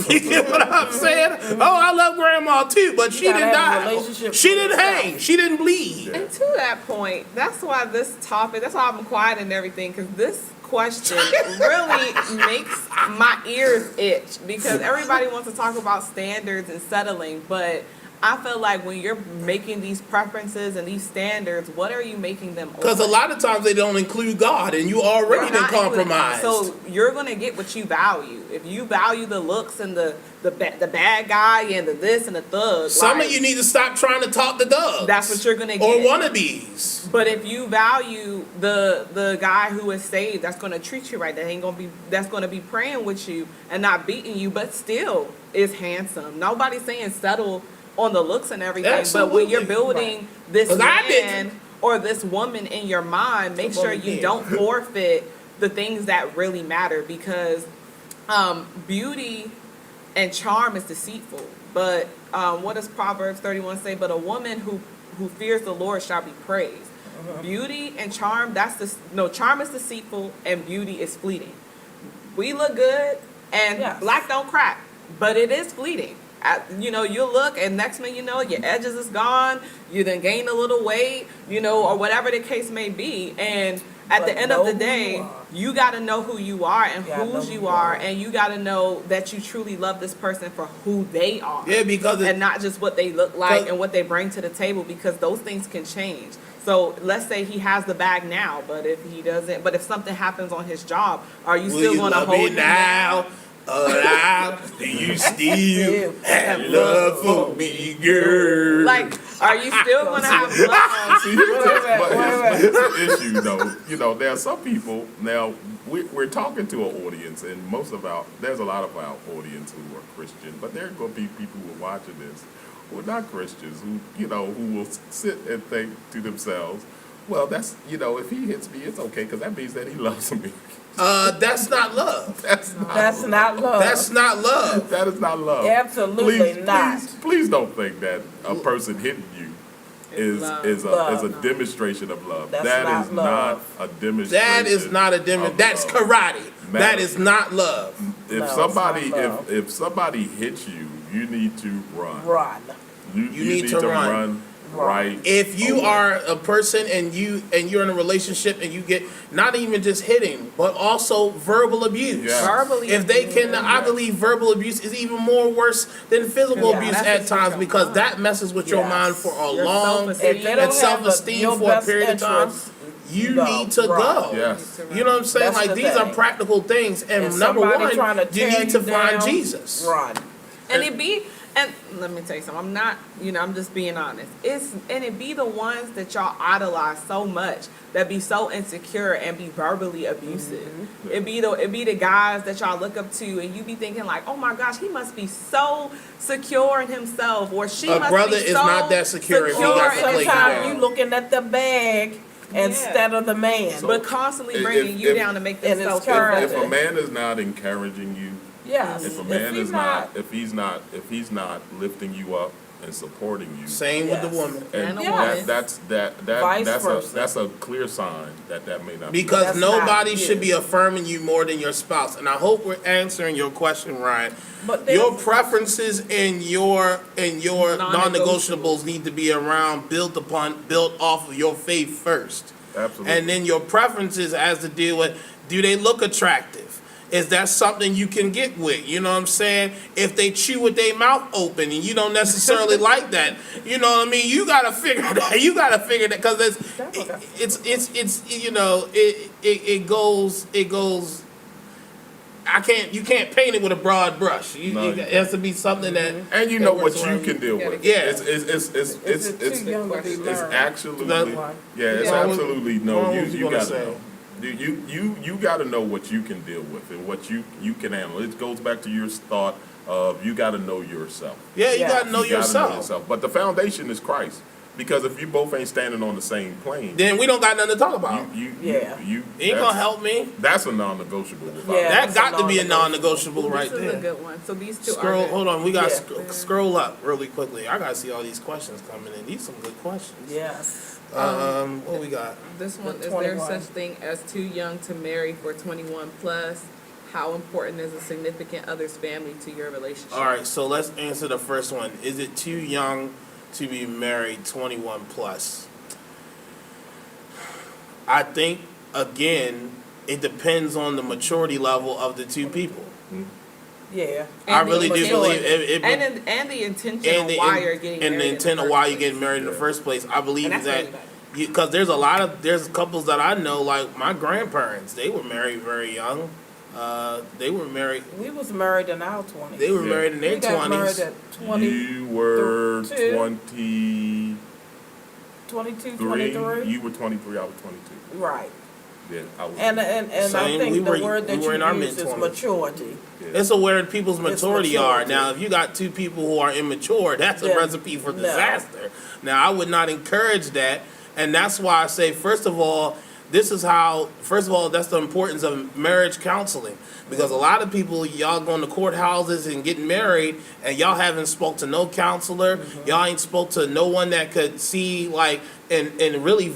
You get what I'm saying? Oh, I love grandma too, but she gotta didn't have a die. relationship She with didn't yourself. hang. She didn't bleed. And to that point, that's why this topic, that's why I'm quiet and everything, because this question really makes my ears itch, because everybody wants to talk about standards and settling, but I feel like when you're making these preferences and these standards, what are you making them? Because a lot of times they don't include God, and you already They're been not included. compromised. So you're gonna get what you value. If you value the looks and the bad guy and the this and the thug, Some like, of you need to stop trying to talk the thugs. that's what you're gonna Or get. wannabes. But if you value the guy who is saved, that's gonna treat you right. That's gonna be praying with you and not beating you, but still is handsome. Nobody's saying settle on the looks and everything. But when you're Absolutely. building this 'Cause I man didn't. or this woman in your mind, make sure you don't forfeit the things that really matter, because beauty and charm is deceitful. But what does Proverbs 31 say? But a woman who fears the Lord shall be praised. Beauty and charm, charm is deceitful and beauty is fleeting. We look good and Yes. black don't crack, but it is fleeting. You look and next thing you know, your edges is gone, you then gain a little weight, or whatever the case may be. And at the But end of the know who day, you are. you got to know who you are and gotta know whose who you you are, are. and you got to know that you truly love this person for who they are. Yeah, because and not just what they look like Cause- and what they bring to the table, because those things can change. So let's say he has the bag now, but if he doesn't, but if something happens on his job, are you Will still you going to love hold me him now? Alive? Do you still have love for me, girl? Like, are you still going to have love? See, here's Wait. the issue, though. There are some people now. We're talking to an audience, and there's a lot of our audience who are Christian, but there are going to be people who are watching this who are not Christians, who will sit and think to themselves, well, that's if he hits me, it's okay, because that means that he loves me. That's not love. That's not love. That's not love. That is not love. Absolutely not. Please don't think that a person hitting you is love. a demonstration of love. That's That not is love. not a demonstration. That is not a of That's love. karate. Man. That is not love. If No, it's somebody not love. if somebody hits you, you need to run. Run. You need need to to run. run right? If you away. are a person and you're in a relationship and you get not even just hitting, but also verbal abuse. Yeah. Verbally. If they can, I Yeah. believe verbal abuse is even more worse than physical Yeah, abuse that at messes with times your because mind. that messes with your Yes. mind for a Your long self-esteem. If they and don't have self-esteem your for a best period of time. interests, You no, need to right. go. Yes. You know what I'm saying? That's Like the these are thing. practical things, and And number somebody one, trying to you tear need to you find down, Jesus. Run. And it be, and let me tell you something, I'm not, I'm just being honest. And it be the ones that y'all idolize so much that be so insecure and be verbally abusive. It be the guys that y'all look up to and you be thinking like, oh my gosh, he must be so secure in himself, or she A must brother be is so not that secure if he secure got in the plate himself. Sometimes down. you looking at the bag instead of the man. So- But constantly If- bringing you if- down to make and themselves it's feel current. better. If a man is not encouraging you, Yes. if a man he's is not, if he's not lifting you up and supporting you, Same with the Yes. woman. And a Yes. woman. Vice that's versa. that's a clear sign that may not be. Because That's nobody not should you. be affirming you more than your spouse. And I hope we're answering your question, Ryan. But Your there's- preferences and your Non-negotiables. non-negotiables need to be around, built off of your faith first. Absolutely. And then your preferences has to deal with, do they look attractive? Is that something you can get with? You know what I'm saying? If they chew with their mouth open and you don't necessarily like that, you know what I mean? You gotta figure that. You gotta figure that because it's it goes. You can't paint it with a broad brush. No, you It has to be something that. And you know that what works you around can deal with. Yeah. It's Is it too young to be it's married? absolutely That- yeah. It's Yeah. absolutely no. What You was you you gonna gotta say? know. You got to know what you can deal with and what you can handle. It goes back to your thought of you got to know yourself. Yeah, you Yeah. gotta know You gotta yourself. But the foundation is Christ. Because if you both ain't standing on the same plane, Then we don't got nothing to talk about. Yeah. you It ain't gonna help me. That's a non-negotiable. Yeah. That That's got a to be a non-negotiable. non-negotiable right This is a there. good one. So these two Scroll. are Hold on. We got Yeah. scroll up really quickly. I gotta see all these questions coming in. These some good questions. Yes. What we got? This one, The is there 21. such thing as too young to marry for 21 plus? How important is a significant other's family to your relationship? All right. So let's answer the first one. Is it too young to be married 21 plus? I think again, it depends on the maturity level of the two people. Yeah. I And the really do intention- believe it. And the intention of why you're getting married. and the intent of why you're getting married in the first place. I believe And that's that really bad. because there's couples that I know, like my grandparents, they were married very young. They were married. We was married in our 20s. They were Yeah. married in their We got married 20s. at 20, You were 22. 23. 22, 23. You were 23. I was 22. Right. Yeah, I was. And I Same. think We the were- word that we were you in our use is mid-20s. maturity. yeah. It's where people's maturity are. maturity. Now, if you got two people who are immature, that's a Then, recipe for no. disaster. Now, I would not encourage that, and that's why I say, first of all, that's the importance of marriage counseling. Because a lot of people, y'all going to courthouses and getting married, and y'all haven't spoke to no counselor. Y'all ain't spoke to no one that could see, like, and really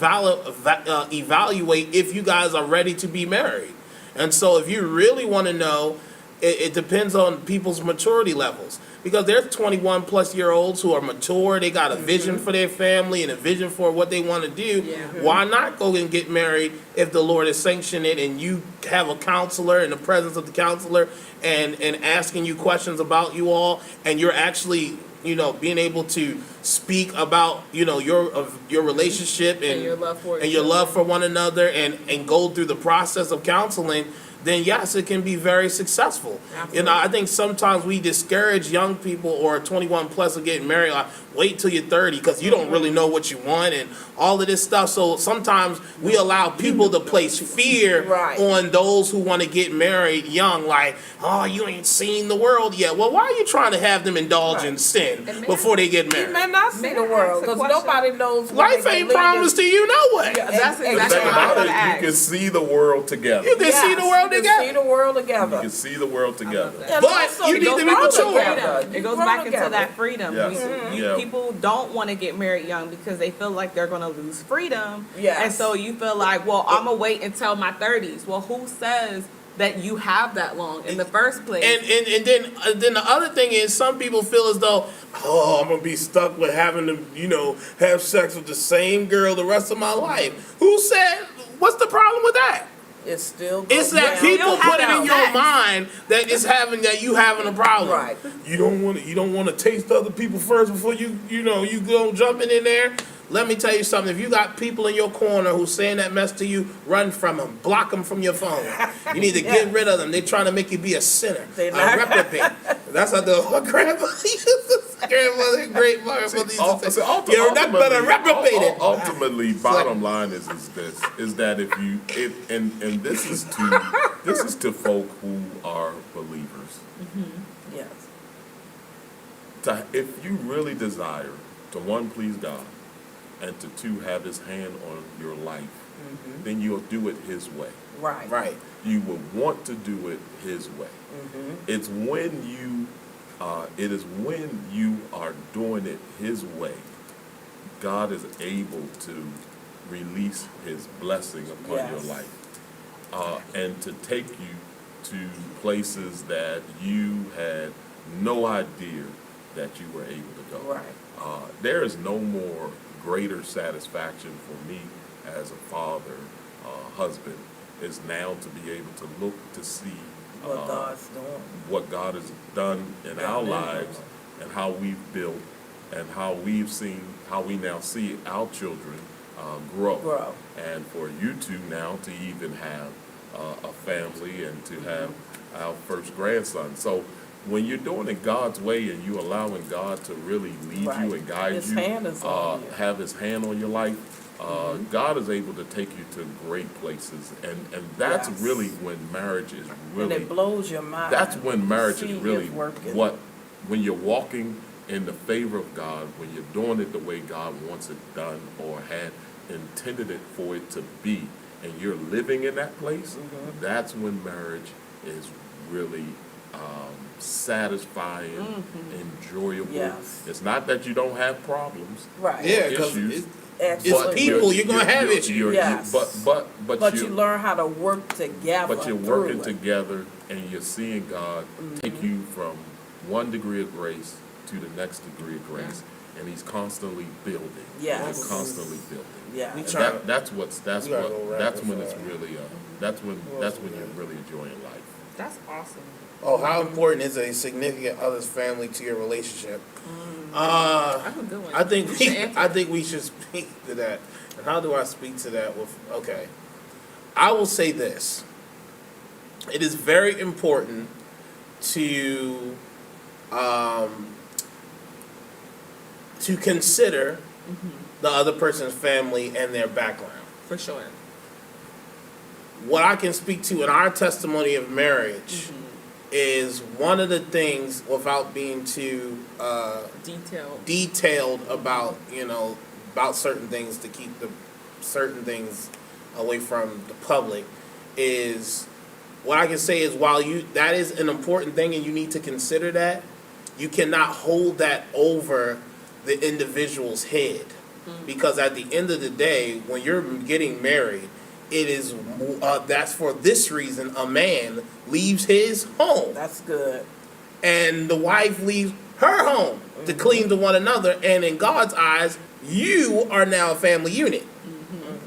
evaluate if you guys are ready to be married. And so if you really want to know, it depends on people's maturity levels. Because there's 21 plus year olds who are mature, they got a vision for their family and a vision for what they want to do. Yeah. Why not go and get married if the Lord has sanctioned it and you have a counselor in the presence of the counselor and asking you questions about you all, and you're actually, being able to speak about, your relationship And your love for and your love for one another and go through the process of counseling, then yes, it can be very successful. Absolutely. I think sometimes we discourage young people or 21 plus of getting married, like, wait till you're 30 because you don't really know what you want and all of this stuff. So sometimes we allow people to place fear Right. on those who want to get married young, like, oh, you ain't seen the world yet. Well, why are you trying to have them indulge in sin And may before they get You married? may not see May the I world ask a because question? nobody knows. when Life they ain't leave promised to you no way. Yeah. That's The exactly thing what I about was it, going you to can ask. see the world together. You can see the world You can together. see the world You together. can see the world together. And But also, you need to be grow mature. together. It You goes grow back into together. that freedom. Yes. Yeah. People don't want to get married young because they feel like they're going to lose freedom. Yes. And so you feel like, well, I'm going to wait until my 30s. Well, who says that you have that long in the first place. And then the other thing is, some people feel as though, oh, I'm gonna be stuck with having to, have sex with the same girl the rest of my life. Who said? What's the problem with that? It still goes It's that down. people You'll have put it in that your sex. mind that you having a problem. Right. You don't want to taste other people first before you go jumping in there. Let me tell you something. If you got people in your corner who's saying that mess to you, run from them. Block them from your phone. You need to get rid of them. They're trying to make you be a sinner, They a not- reprobate. That's how the grandmother, great mother used to say. You're not better reprobated. Ultimately, bottom line is that and this is to folk who are believers. Yes. If you really desire to, one, please God, and to, two, have His hand on your life, then you'll do it His way. Right. Right. You will want to do it His way. It's when it is when you are doing it His way, God is able to release His blessing upon your Yes. life, and to take you to places that you had no idea that you were able to go. Right. There is no more greater satisfaction for me as a father, husband, is now to be able to look to see What God's doing. what God has done in our lives and how we've built and how we now see our children grow. And for you two now to even have a family and to have our first grandson. So when you're doing it God's way and you allowing God to really lead Right. you and guide His you, hand is on you. have His hand on your life, God is able to take you to great places. And that's Yes. really when marriage is And really, it blows your mind. that's when marriage See is it really working. when you're walking in the favor of God, when you're doing it the way God wants it done or had intended it for it to be, and you're living in that place, that's when marriage is really satisfying, enjoyable. Yes. It's not that you don't have problems, Right. Yeah, because issues. it's Absolutely. people. You're gonna have issues. Yes. But you learn how to work together. but you're through working it. together and you're seeing God take you from one degree of grace to the next degree of grace, and He's constantly building. Yes. He's constantly building. Yeah. We And try- that's we gotta go rapid that's when it's fire. really that's when you're really enjoying life. That's awesome. Oh, how important is a significant other's family to your relationship? That's a good one. I think You should answer. I think we should speak to that. And how do I speak to that? Okay, I will say this: it is very important to consider the other person's family and their background. For sure. What I can speak to in our testimony of marriage is one of the things, without being too detailed about certain things, to keep the certain things away from the public, is what I can say is, while that is an important thing and you need to consider that, you cannot hold that over the individual's head, because at the end of the day, when you're getting married, it is that's for this reason a man leaves his home That's good. and the wife leaves her home to clean to one another, and in God's eyes, you are now a family unit.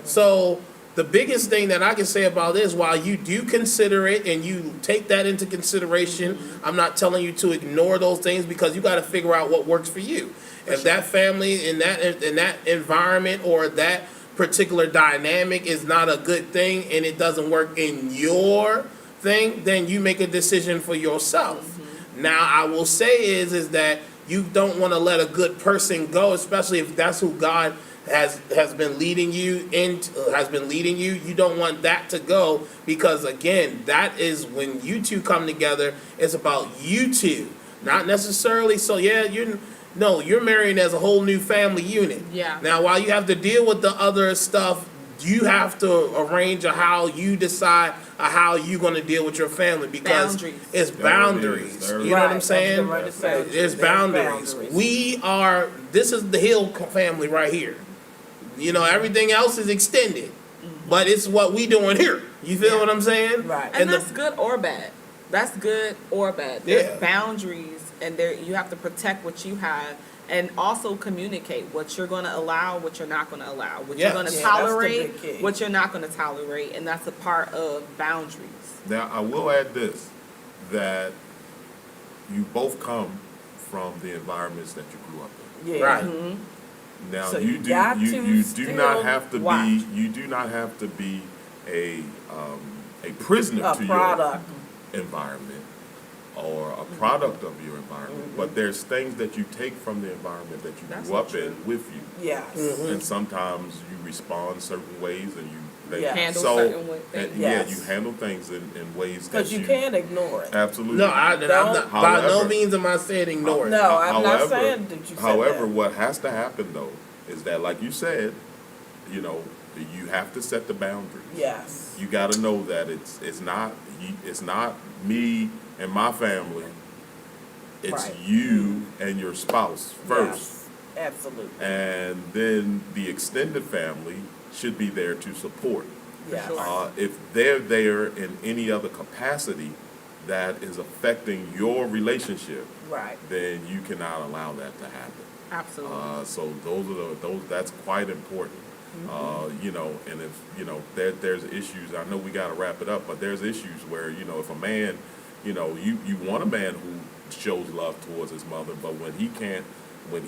So the biggest thing that I can say about this, while you do consider it and you take that into consideration, I'm not telling you to ignore those things, because you got to figure out what works for you. If that family in that environment or that particular dynamic is not a good thing and it doesn't work in your thing, then you make a decision for yourself. Now, I will say is that you don't want to let a good person go, especially if that's who God has been leading you you don't want that to go, because again, that is when you two come together, it's about you two, not necessarily. So yeah, you're marrying as a whole new family unit. Yeah. Now, while you have to deal with the other stuff, you have to arrange how you decide how you're going to deal with your family, because Boundaries. it's boundaries. There it is. You know what I'm Right, saying? I was getting ready to say, There's boundaries. This is the Hill family right here. Everything else is extended. but it's what we doing here. You feel Yeah. what I'm saying? Right. And the- that's good or bad. That's good or bad. There's Yeah. boundaries, and there you have to protect what you have, and also communicate what you're going to allow, what you're not going to allow, what Yes. you're going to Yeah, that's the tolerate, big key. what you're not going to tolerate, and that's a part of boundaries. Now, I will add this, that you both come from the environments that you grew up in. Yeah. Right. Now, So you you do, got you, to you do not still have to watch. be, you do not have to be a prisoner A to product. your environment or a product of your environment, but there's things that you take from the environment that you That's grew up so in with you. Yes. And sometimes you respond certain ways and Yeah. Handle so, certain things. and, Yes. yeah, you handle things in ways that Because you can't ignore it. Absolutely. No, I'm not, by no However- means am I saying ignore it. No, I'm not However- saying that you said However, that. what has to happen though is that, like you said, you know, you have to set the boundaries. Yes. You got to know that it's not me and my family. It's Right. you and your spouse first, Yes. Absolutely. and then the extended family should be there to support. Yes. sure. If they're there in any other capacity that is affecting your relationship, Right. then you cannot allow that to happen. Absolutely. So that's quite important. You know, and if you know there's issues. I know we got to wrap it up, but there's issues where you know if a man, you know, you want a man who shows love towards his mother, but when he can't, when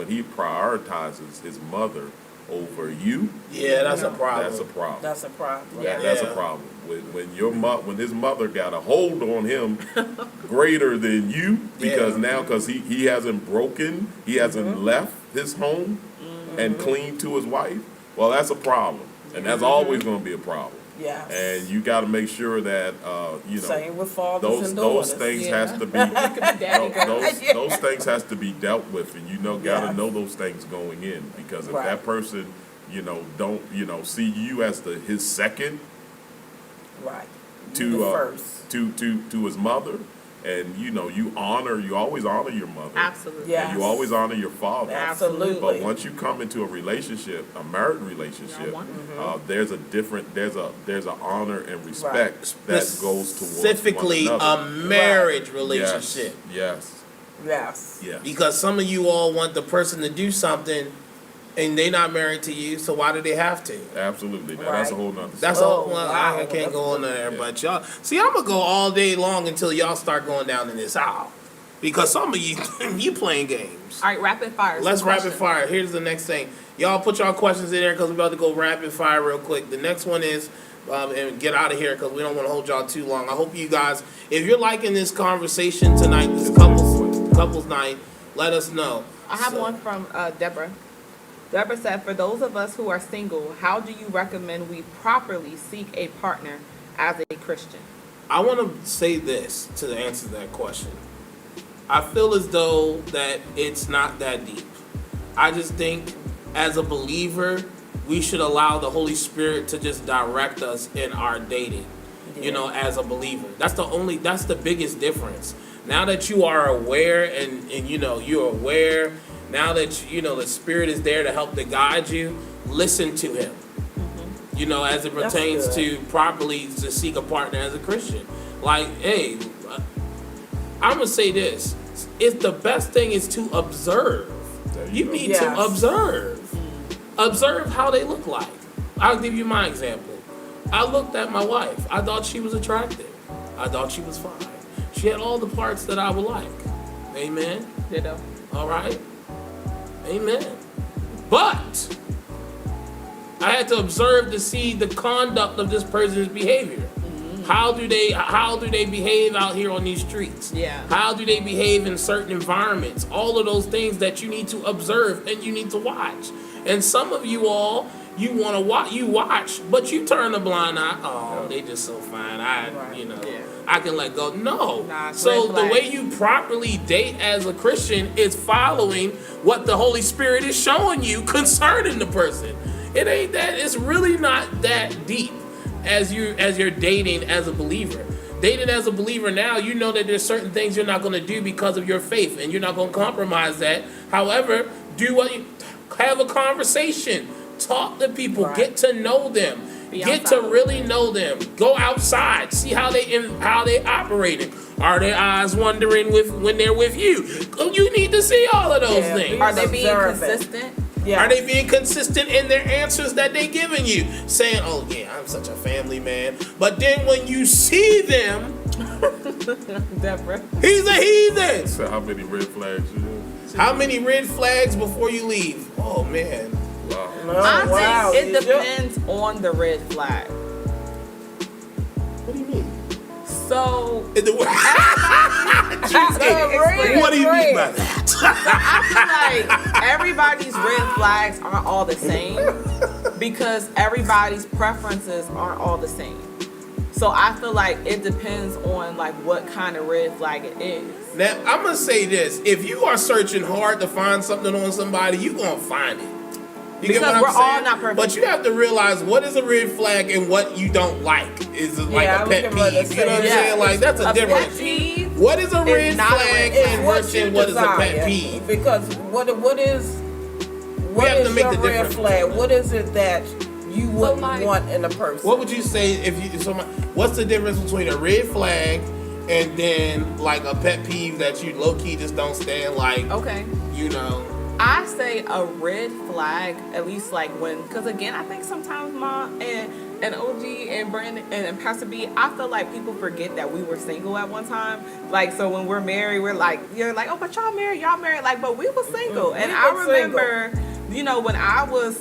he prioritizes his mother over you, Yeah, that's a No. problem. that's a problem. That's a problem. That's a Yeah. problem. When his mother got a hold on him greater than you, because Yeah. because he hasn't broken, he hasn't left his home and clean to his wife. Well, that's a problem, and that's always going to be a problem. Yes. And you got to make sure that you know Same with fathers those and daughters. things Yeah. has to be Daddy girl. those things has to be dealt with, and got to Yes. know those things going in, because if Right. that person don't see you as his second Right. to The first. to his mother, and you always honor your mother, Absolutely. Yeah. and you always honor your father. Absolutely. But once you come into a relationship, a married relationship, there's an honor and respect that goes towards Specifically one a another. marriage relationship. Yes. Yes. Yes. Because some of you all want the person to do something and they not married to you, so why do they have to? Absolutely. Now, that's a Right. whole nother. That's story. all. Well, wow. I can't go on there, Yeah. but y'all. See, I'm gonna go all day long until y'all start going down in this aisle, because some of you you playing games. All right, rapid fire. Let's Some rapid questions. fire. Here's the next thing. Y'all put y'all questions in there because we're about to go rapid fire real quick. The next one is, and get out of here because we don't want to hold y'all too long. I hope you guys, if you're liking this conversation tonight, this couples night, let us know. I have So- one from Deborah. Deborah said, for those of us who are single, how do you recommend we properly seek a partner as a Christian? I want to say this to answer that question. I feel as though that it's not that deep. I just think as a believer, we should allow the Holy Spirit to just direct us in our dating, as a believer. That's the biggest difference. Now that you are aware and you're aware, now that the Spirit is there to help to guide you, listen to Him. As it That's pertains good. to properly to seek a partner as a Christian. Like, hey, I'm gonna say this: it's the best thing is to observe. There You go. need Yes. to observe how they look like. I'll give you my example. I looked at my wife. I thought she was attractive. I thought she was fine. She had all the parts that I would like. Amen. Ditto. All right. Amen. But I had to observe to see the conduct of this person's behavior. How do they behave out here on these streets? Yeah. How do they behave in certain environments? All of those things that you need to observe and you need to watch. And some of you all, you want to watch, but you turn a blind eye. Oh, they just so fine. Right. Yeah. I can let go. No. Nah, it's So red the way flag. you properly date as a Christian is following what the Holy Spirit is showing you concerning the person. It ain't that. It's really not that deep as you're dating as a believer. Dating as a believer now, you know that there's certain things you're not going to do because of your faith, and you're not going to compromise that. However, have a conversation, talk to people, Right. get to know them. Be Get outside. to really know them. Go outside. See how they operating. Are their eyes wandering when they're with you? You need to see all of those Yeah, things. Are they being observant. consistent? Yeah. Are they being consistent in their answers that they giving you? Saying, oh yeah, I'm such a family man. But then when you see them, Deborah. he's a heathen. So how many red flags you have? How many red flags before you leave? Oh man. Wow. Oh, I wow. think it Did you- depends on the red flag. What do you mean? So In the Red, what do you mean by red. that? I feel like everybody's red flags aren't all the same because everybody's preferences aren't all the same. So I feel like it depends on like what kind of red flag it is. Now I'm gonna say this: if you are searching hard to find something on somebody, you gonna find it. You get Because what I'm we're all saying? not perfect. But you have to realize what is a red flag and what you don't like. Is it like Yeah, I a was pet getting ready to peeve? You know what I'm say, saying? Like that's a pet difference. peeve. What is a red not a flag red and What versus you what is a pet desire. peeve? Because what is have to make your the red difference flag? between What is it that you wouldn't like- want in a person? What would you say if you? What's the difference between a red flag and then like a pet peeve that you low key just don't stand? Like Okay. you know. I say a red flag, at least like when, because again, I think sometimes Mom and OG and Brandon and Pastor B, I feel like people forget that we were single at one time. Like, so when we're married, we're like, you're like, oh, but y'all married, like, but we were single. And We I were remember, you know, when I was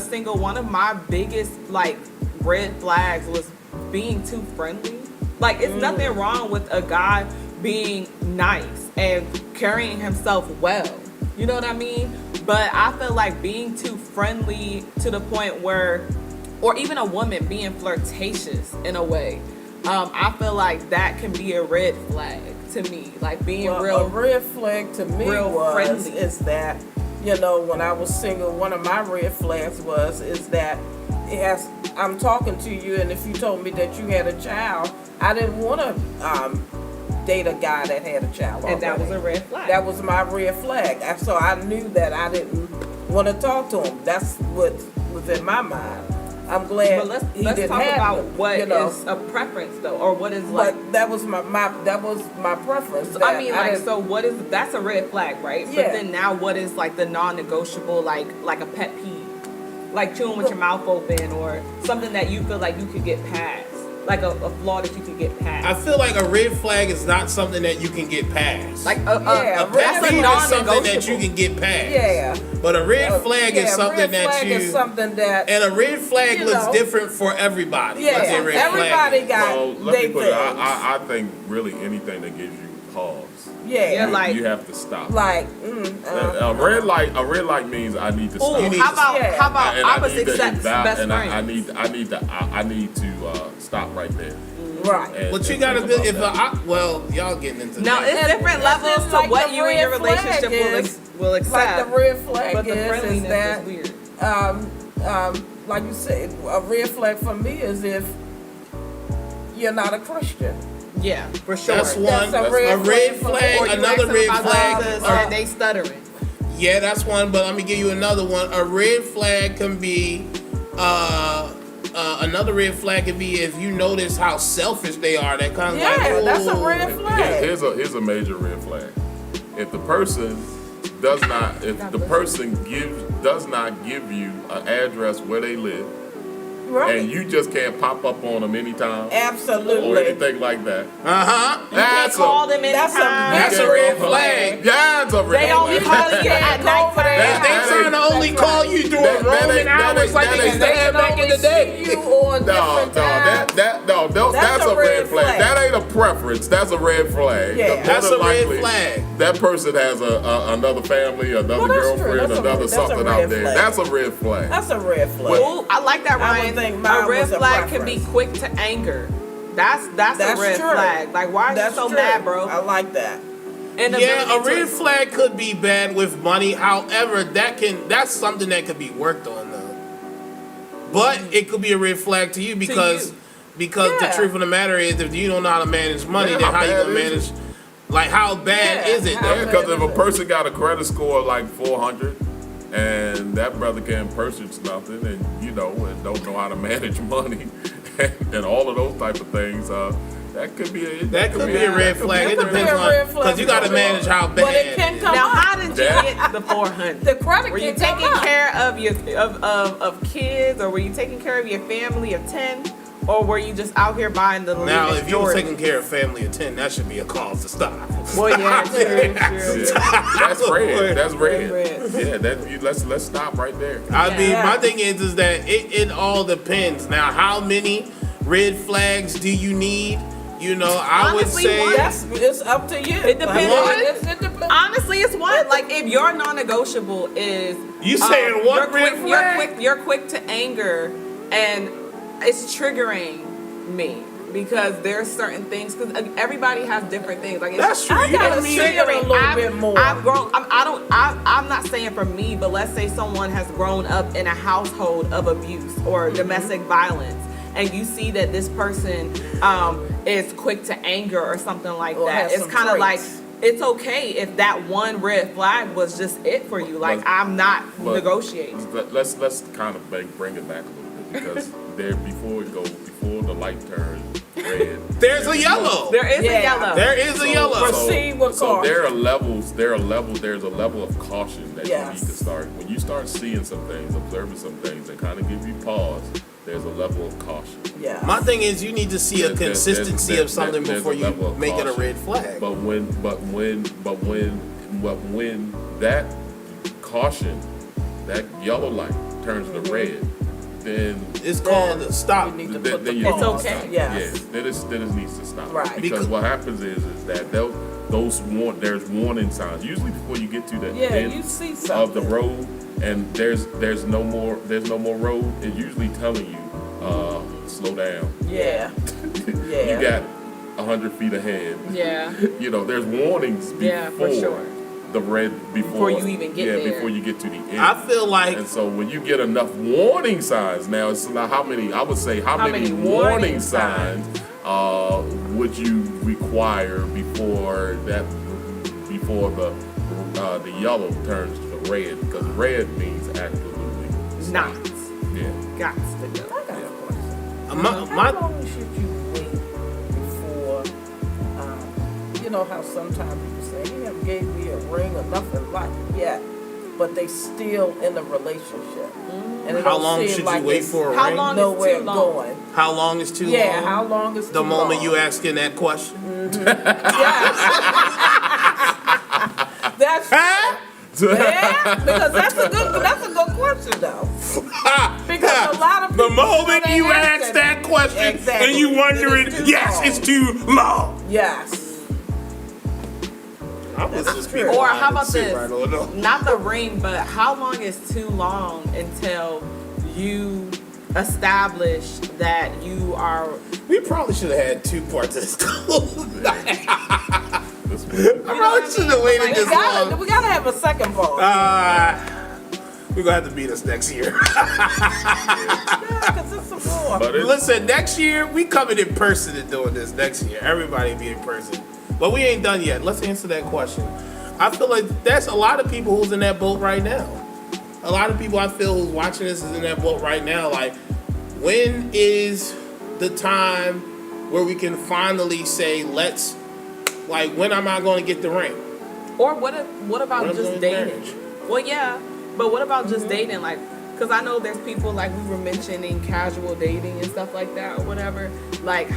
single, one of my biggest like red flags was being too friendly. Like, it's nothing wrong with a guy being nice and carrying himself well. You know what I mean? But I feel like being too friendly to the point where, or even a woman being flirtatious in a way, I feel like that can be a red flag to me. Like being Well, real. a red flag to me real friendly. is that, you know, when I was single, one of my red flags is that I'm talking to you, and if you told me that you had a child, I didn't want to date a guy that had a child already. And that was a red flag. That was my red flag. So I knew that I didn't want to talk to him. That's what was in my mind. I'm glad But he let's didn't talk have about me, what you know. is a preference though, or what is like. But that was my preference. I mean, that like, didn't- so what is, that's a red flag, right? Yeah. But then now what is like the non-negotiable, like a pet peeve? Like chewing with your mouth open, or something that you feel like you could get past? Like a flaw that you could get past? I feel like a red flag is not something that you can get past. Like Yeah, a red pet that's a peeve is something that non-negotiable. you can get past. Yeah. But a red flag is Yeah, something red that flag you. is something that And a red flag You looks know. different for everybody. yeah, What their red flag everybody is. got Well, let they me put it. things. I think really anything that gives you pause, Yeah, like- you have to stop. like A red light means I need to Ooh, stop. need how to- about Yeah. how about And I need opposite to sex eval- best and friends? I need to stop right there. right. And- But you and gotta think be about that. well, y'all getting into Now that. it's different levels just to like what the you and your red flag relationship is- will Like accept. the red flag But the is friendliness that is weird. like you said, a red flag for me is if you're not a Christian. Yeah, for sure. That's one. That's a red red flag. flag. Or you Another ask red them about flag. Jesus or- and they stuttering. Yeah, that's one. But let me give you another one. A red flag can be. Another red flag can be if you notice how selfish they are. That kind of Yeah, like, that's a "Ooh." red flag. Here's a major red flag. If the person does not give you an address where they live, Right. and you just can't pop up on them anytime or Absolutely. anything like that, Uh-huh. that's Call them that's a anytime. That's a red flag. That's a red They only flag. call you at night They time. trying to only call you during that Roman ain't- hours like they used to have back in the day. You on No, different times. that's a red flag. That ain't a preference. That's a red flag. Yeah. More That's than a red likely, flag. That person has another family, another Well, that's true. girlfriend, That's a- another that's a something red out there. flag. That's a red flag. That's a red flag. Ooh, I like that, I would Ryan. think mine A red was a flag can be preference. quick to anger. That's That's a red true. flag. Like, why are That's you so true. mad, bro? I like that. And the Yeah, a ability to- red flag could be bad with money. However, that's something that could be worked on though. But it could be a red flag to you because the Yeah. truth of the matter is if you don't know how to manage money, Yeah, then how how you bad gonna is manage? Like how bad Yeah, is it? how though? Yeah, because if a person got a credit score of like 400, and that brother can't purchase nothing, and and don't know how to manage money, and all of those type of things. That could be a red flag. It could be depends a on red flag. because you got to manage how bad. But it can come Now, up. how did you get the 400? The credit Were you can come taking up. care of your of kids, or were you taking care of your family of 10, or were you just out here buying the Now, latest if you were Jordan? taking care of family of 10, that should be a cause to stop. Well, yeah, true. Yeah, that's red. That's red. Red. Yeah, let's stop right there. I mean, Yeah. my thing is that it all depends. Now, how many red flags do you need? I would Honestly, say one. It's up to you. It depends It depends. Honestly, it's one. Like, if your non-negotiable is You saying one you're red quick, flag? You're quick to anger, and it's triggering me because there's certain things. Because everybody has different things. Like, it's, That's true. I You gotta don't need trigger a little bit more. I've grown. I'm not saying for me, but let's say someone has grown up in a household of abuse or domestic violence, and you see that this person is quick to anger or something like Or that. has It's some kind of like, traits. it's okay if that one red flag was just it for you. Like, I'm not But negotiating. Let's kind of bring it back a little bit because before the light turns red. There's a yellow. There is Yeah. a yellow. There is a yellow. Proceed with So caution. there are levels. There's a level of caution that you Yes. need to start. When you start seeing some things, observing some things that kind of give you pause, there's a level of caution. Yeah. My thing is, you need to see a There's- consistency of something there's before a you level of make it a caution. red flag. But when that caution, that yellow light turns to red, then It's called a stop. You need to then put the you It's need to pause. okay. stop. Yes. Yeah, then it needs to stop. Right. Because Because- what happens is that there's warning signs. Usually before you get to the Yeah, end you see of the something. road, and there's no more road. It's usually telling you slow down. Yeah. Yeah. You got 100 feet ahead. Yeah. There's warnings before Yeah, for sure. the red Before you even get there. before you get to the end. I feel like And so when you get enough warning signs, now it's not how many. I would say how many warning warning signs would you require before the yellow turns to red? Because red means absolutely Not. Yeah. Got to go. I got a question. my, How long should you wait before, how sometimes people say, he haven't gave me a ring or nothing like it yet, but they still in a relationship. And it how don't long seem should you like wait it's for a How ring? long is nowhere too long? going. How long is too long? Yeah, how long is The too moment long? you asking that question. That's Huh? yeah, because that's a good question though. Because a lot of people The moment they you ask ask that question Exactly. and you wondering, It is too yes, long. it's too long. Yes. I was just true. people Or lying how to about sit this? right on up. Not the ring, but how long is too long until you establish that you are? We probably should have had 2 parts of this. This one. I probably should have waited We this long. gotta have a second ball. We're gonna have to beat us next year. Because it's a war. But it's, Listen, next year we coming in person and doing this next year. Everybody be in person. But we ain't done yet. Let's answer that question. I feel like that's a lot of people who's in that boat right now. A lot of people I feel who's watching this is in that boat right now. Like, when is the time where we can finally say, when am I going to get the ring? Or what about What just about dating? marriage? Well, yeah, but what about just dating? Like, because I know there's people, like we were mentioning, casual dating and stuff like that or whatever. Like,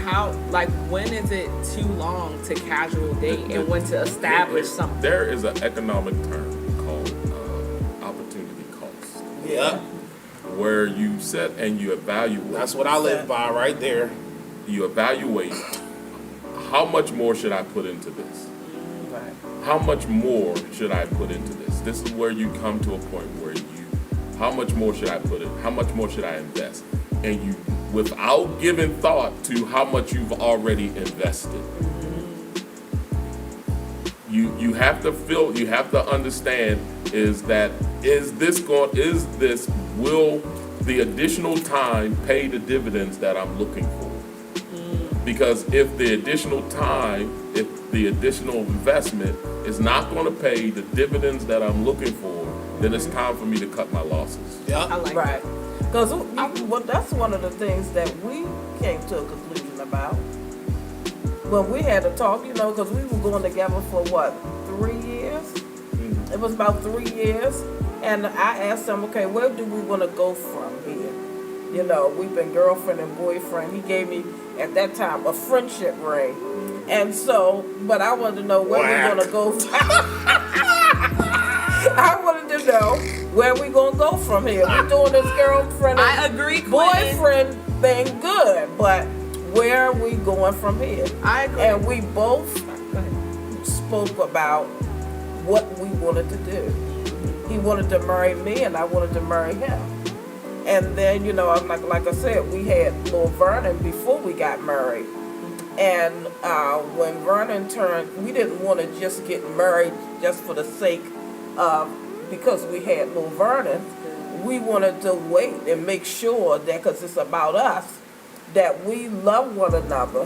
when is it too long to casual date and when to establish something? There is an economic term called opportunity cost, Yeah. where you set and you evaluate. That's what I live by right there. You evaluate how much more should I put into this? Right. How much more should I put into this? This is where you come to a point where how much more should I put in? How much more should I invest? And you, without giving thought to how much you've already invested, you have to understand will the additional time pay the dividends that I'm looking for? Because if the additional time, if the additional investment is not going to pay the dividends that I'm looking for, then it's time for me to cut my losses. I Yeah. like Right. that. Because well, that's one of the things that we came to a conclusion about. When we had to talk, because we were going together for what, 3 years? It was about 3 years. And I asked him, okay, where do we want to go from here? We've been girlfriend and boyfriend. He gave me, at that time, a friendship ring. And so, but I wanted to know where we're going to go from. I wanted to know where we going to go from here. We're doing this girlfriend I and agree, Quinn. boyfriend thing good, but where are we going from here? I agree. And we both Go ahead. spoke about what we wanted to do. He wanted to marry me, and I wanted to marry him. And then, like I said, we had little Vernon before we got married. And when Vernon turned, we didn't want to just get married just for the sake of, because we had little Vernon. We wanted to wait and make sure that, because it's about us, that we love one another,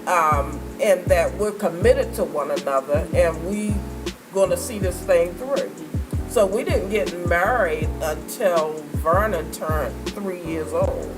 and that we're committed to one another, and we going to see this thing through. So we didn't get married until Vernon turned 3 years old.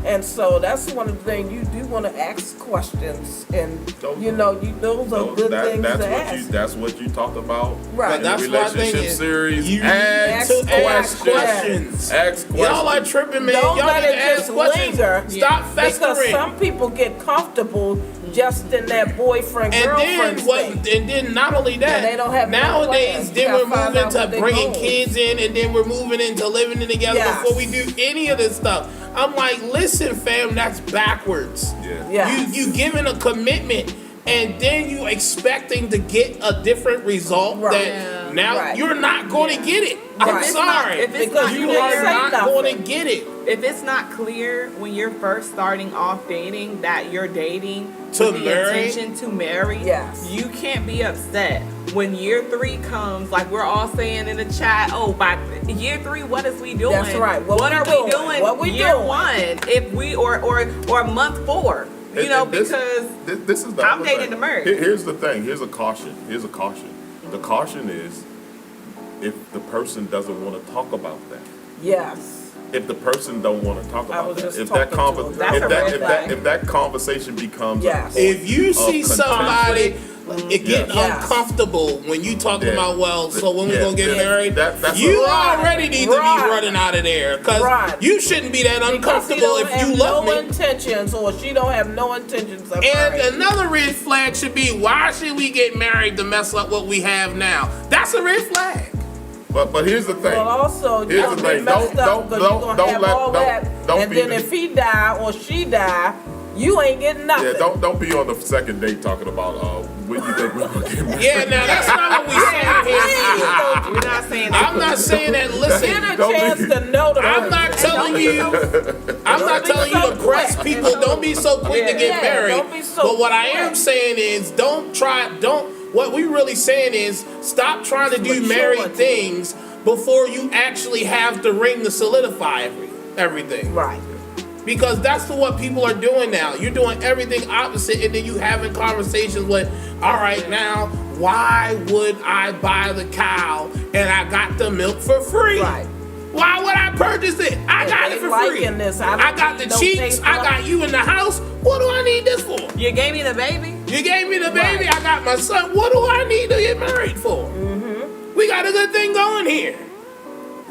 And so that's one of the things, you do want to ask questions, and those are good things to ask. That's what you talked about Right. in That's the what I think relationship is series. you Ask need to ask questions. questions. Ask questions. Y'all are tripping, man. Don't Y'all let need it to ask just questions. linger. Stop Because festering. some people get comfortable just in that boyfriend girlfriend state. And then not only that, And they don't have no nowadays plans. then You we're gotta find moving out to what they bringing goals. kids in, and then we're moving into living together Yes. before we do any of this stuff. I'm like, listen, fam, that's backwards. Yeah. Yes. You giving a commitment, and then you expecting to get a different result Right. that Yeah. now Right. you're not going to get it. I'm Right. sorry. If it's Because not you you didn't are say not nothing. going to get it. If it's not clear when you're first starting off dating that you're dating To with the marry? intention to marry, Yes. you can't be upset. When year 3 comes, like we're all saying in the chat, oh, by year 3, what is we doing? That's right. What What we are doing? we doing? What we year doing? 1, if we or month 4, And this, because this is the I'm other dating thing. to marry. Here's the thing. Here's a caution. The caution is if the person doesn't want to talk about that. Yes. If the person don't want to talk I about was that, just if that talking to a That's a red flag. if that conversation becomes Yes. If you see contention. somebody it getting Yes. uncomfortable when you talking Yeah. about, well, so when we Yeah. gonna get Yeah. married, That's you Right. already need to Right. be running out of there, because Right. you shouldn't be that Because he uncomfortable don't if have you love no me. intentions, or she don't have no intentions of And marrying. another red flag should be, why should we get married to mess up what we have now? That's a red flag. But here's the thing. Well, also, Here's you'll the be thing. messed Don't- up because don't- you're going don't to have let- all don't- that. don't And be then the- if he die or she die, you ain't getting nothing. Yeah, don't be on the second date talking about when you think we're gonna get married. Yeah, now that's not what we saying here. Please, We're not saying that. I'm not saying that. Get Listen, a Don't chance be- to know the I'm not person. telling you. I'm not be telling you so to press quick. people. Don't be so quick to get Yeah, married. don't be so But what I am quick. saying is, what we really saying is, stop trying to do married Maturity. things before you actually have the ring to solidify everything. Right. Because that's what people are doing now. You're doing everything opposite, and then you having conversations with, all right, now, why would I buy the cow and I got the milk for free? Right. Why would I purchase it? I And got they it for free. liking this. I don't I got the need no cheeks. taste I of- got you in the house. What do I need this for? You gave me the baby? You gave me the baby. Right. I got my son. What do I need to get married for? Mm-hmm. We got a good thing going here.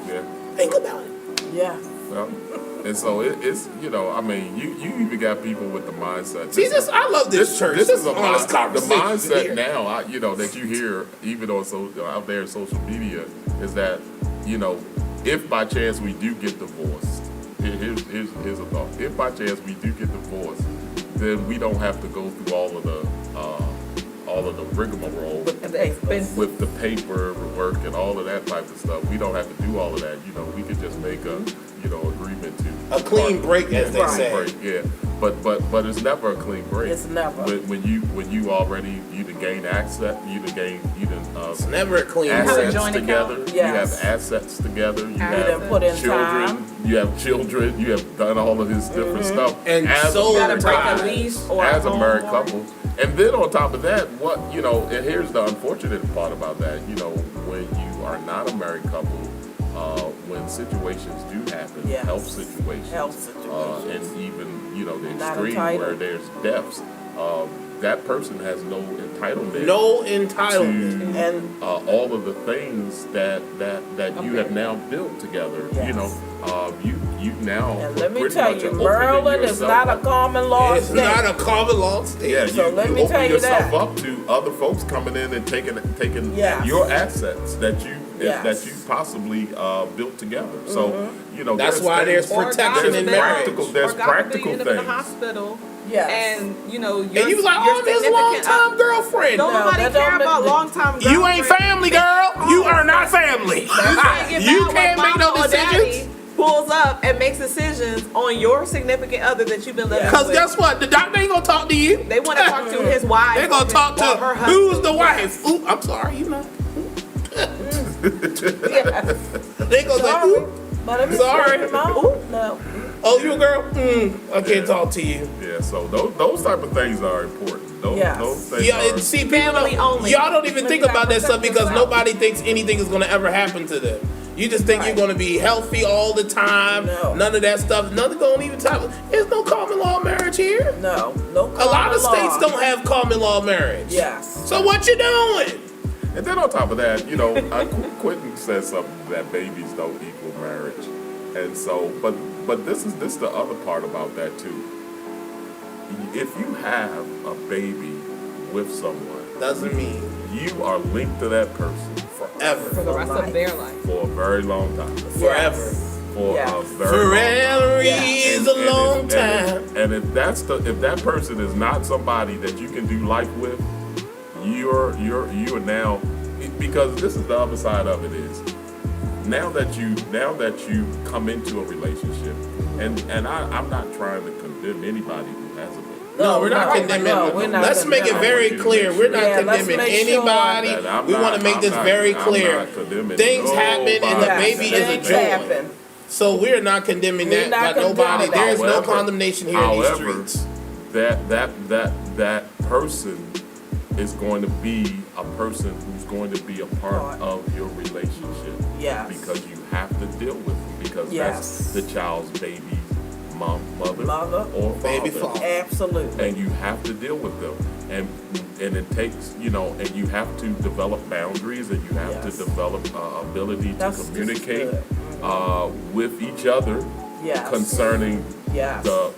Yeah. Think about it. Yeah. Well, and so it's I mean you even got people with the mindset. See, I love this church. This is a honest the conversation mindset here. now. That you hear even on out there in social media is that if by chance we do get divorced, here's a thought. If by chance we do get divorced, then we don't have to go through all of the rigmarole with the paperwork and all of that type of stuff. We don't have to do all of that. We could just make a agreement to A clean break, as they Right. say. break. Yeah, but it's never a clean break. It's never. When you already you done gain access, you done It's never a clean Have a break. assets joint together. account? You have Yes. assets together. You You have done put in children. time. You have children. You have done all of this different stuff. And as so a You gotta married break couple. a lease or As a married home couple. And then on top of that, and here's the unfortunate part about that, when you are not a married couple, when situations do happen, Yes. health situations, Health situations. and even, the Not extreme entitled. where there's deaths, that person has no entitlement No entitlement. to And all of the things that you have now built together. Yes. You now And let me pretty tell much you, are opening Maryland is yourself not a up. common law It's state. not a common law state. Yeah, So let me open tell you yourself that. up to other folks coming in and taking Yes. your assets that you Yes. possibly built together. So That's why there's Or protection God in forbid- marriage. there's or God forbid practical you end up in things. the hospital. Yes. And your, And you was like, your oh, this significant long-time girlfriend. Don't No, nobody that care don't about make- long-time You ain't girlfriend. family, girl. You are not family. You can't get You mad can't when make no mama or daddy decisions. pulls up and makes decisions on your significant other that you've been living Because with. guess what? The doctor ain't gonna talk to you. They want to talk to his wife. They're gonna talk or her to husband. who's the wife. Ooh, I'm sorry, you know. Yes. They gonna say, Sorry. ooh, But let me Sorry. tell you, no, no. oh, you a girl? I can't talk to you. Yeah, so those type of things are important. Those, Yes. those things Yeah, are and see, people Family don't, only. y'all don't even think about that stuff because Yourself. nobody thinks anything is gonna ever happen to them. You just think Right. you're gonna be healthy all the time. No. None of that stuff. Nothing gonna even talk. There's no common law marriage here. No, no A lot of common states law. don't have common law marriage. Yes. So what you doing? And then on top of that, Quentin said something that babies don't equal marriage, and so, but this is the other part about that too. If you have a baby with someone, Doesn't mean you are linked to that person for forever. the rest of their life. for a very long time. Forever. For Yes. a very long time. Forever Yeah. is a long time. And if that person is not somebody that you can do life with, you are now, because this is the other side of it is now that you come into a relationship, and I'm not trying to condemn anybody who has a baby. No, we're not no, condemning. no, we're not Let's make it condemning. very clear. We're not Yeah, let's condemning make sure anybody. that I'm We not- want to make I'm this not- very I'm clear. not condemning Things happen and the nobody. baby is a Things joy. happen. So we're not condemning We're that, not but nobody. condemning There is no However- condemnation here in these However, streets. that person is going to be a person who's going to be a part of your relationship. Yes. Because you have to deal with them, because Yes. that's the child's baby's mother or Baby father. father. Absolutely. And you have to deal with them, and it takes, and you have to develop boundaries, and you have Yes. to develop ability to That's communicate good. with each other Yes. concerning Yes. the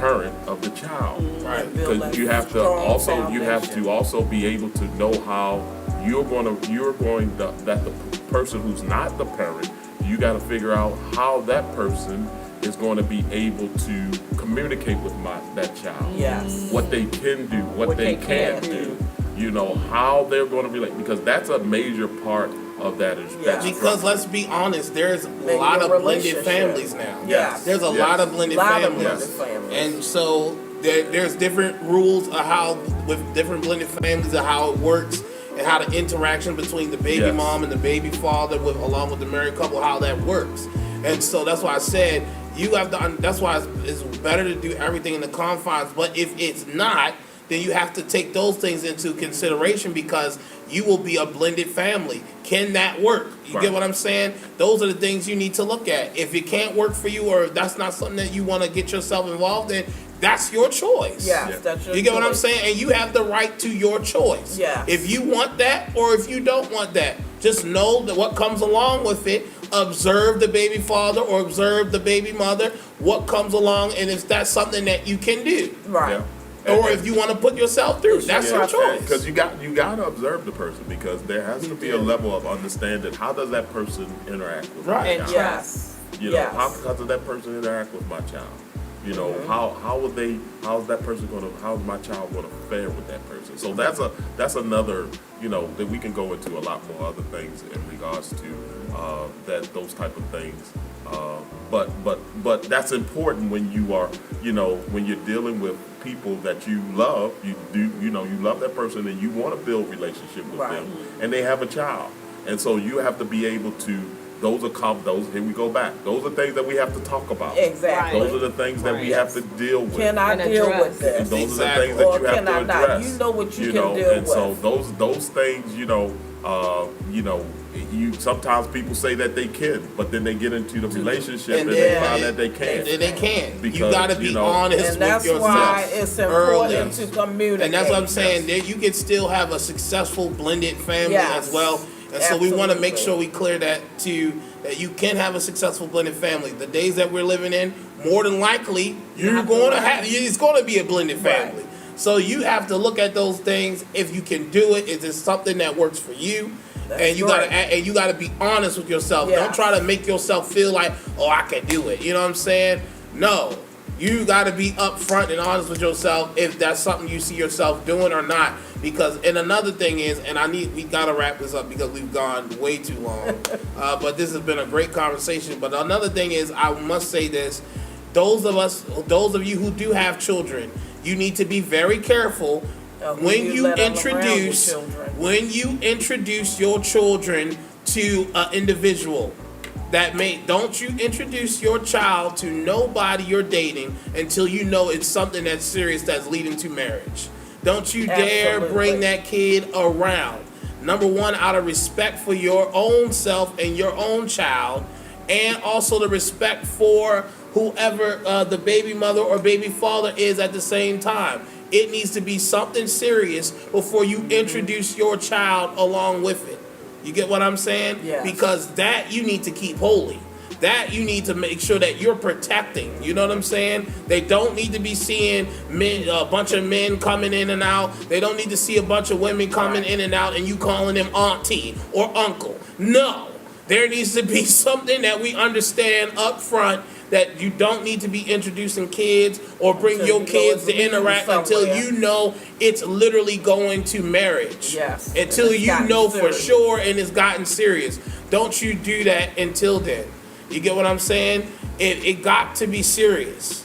parent of the child. Right. And build Because that you have to strong also foundation. be able to know how that the person who's not the parent, you got to figure out how that person is going to be able to communicate with that child. Yes. What they can do, what they can't do. How they're going to relate, because that's a major part of that is Yeah. that Because structure. let's be honest, there's a Maybe lot a of blended relationship. families now. Yes. There's a Yes. lot of blended Lot of families. blended families. And so there's different rules of how, with different blended families, of how it works and how the interaction between the baby Yes. mom and the baby father, along with the married couple, how that works. And so that's why I said you have to. That's why it's better to do everything in the confines. But if it's not, then you have to take those things into consideration because you will be a blended family. Can that work? You Right. get what I'm saying? Those are the things you need to look at. If it can't work for you, or if that's not something that you want to get yourself involved in, that's your choice. Yes, Yeah. that's your You get what I'm choice. saying? And you have the right to your choice. Yes. If you want that or if you don't want that, just know that what comes along with it, observe the baby father or observe the baby mother, what comes along, and if that's something that you can do. Right. Yeah. Or if you want to put yourself through, that's your choice. Because you got to observe the person, because there has to be a level of understanding. How does that person interact with Right. my And child? Yes. How Yes. does that person interact with my child? Mm-hmm. How's that person how's my child gonna fare with that person? So that's another, that we can go into a lot more other things in regards to those type of things. But that's important when you are, when you're dealing with people that you love. You love that person and you want to build relationship with Right. them, and they have a child, and so you have to be able to. Here we go back. Those are things that we have to talk about. Exactly. Those are the things that we have to deal with. Can I And deal address. with this? And those are the Exactly. things that Or you have can to I not? address. You know what you can deal and so with. those things, You know, sometimes people say that they can, but then they get into the relationship and And they then- find that they can't. They can't. You Because, gotta be you know- honest And that's with why yourself it's early. important to communicate. And that's what I'm saying. That you can still have a successful blended family Yes. as well. And so we want to make Absolutely. sure we clear that to that you can have a successful blended family. The days that we're living in, more than likely, you're going to have it's going to be a blended family. Right. So you have to look at those things. If you can do it, is it something that works for you? That's And you right. gotta be honest with yourself. Yes. Don't try to make yourself feel like, oh, I can do it. You know what I'm saying? No. You gotta be upfront and honest with yourself if that's something you see yourself doing or not. Because and another thing is, and we gotta wrap this up because we've gone way too long. But this has been a great conversation. But another thing is, I must say this: those of you who do have children, you need to be very careful Who when you let 'em around your introduce your children to an individual. Don't you introduce your child to nobody you're dating until you know it's something that's serious that's leading to marriage. Don't you dare Absolutely. bring that kid around. Number one, out of respect for your own self and your own child, and also the respect for whoever the baby mother or baby father is at the same time. It needs to be something serious before you introduce your child along with it. You get what I'm saying? Yes. Because that you need to keep holy. That you need to make sure that you're protecting. You know what I'm saying? They don't need to be seeing a bunch of men coming in and out. They don't need to see a bunch of women coming in and out and you calling them auntie or uncle. No. There needs to be something that we understand up front that you don't need to be introducing kids or bring Until your you know kids it's to leading interact until somewhere. you know it's literally going to marriage. Yes. Until And it's you gotten know for serious. sure and it's gotten serious. Don't you do that until then. You get what I'm saying? It got to be serious.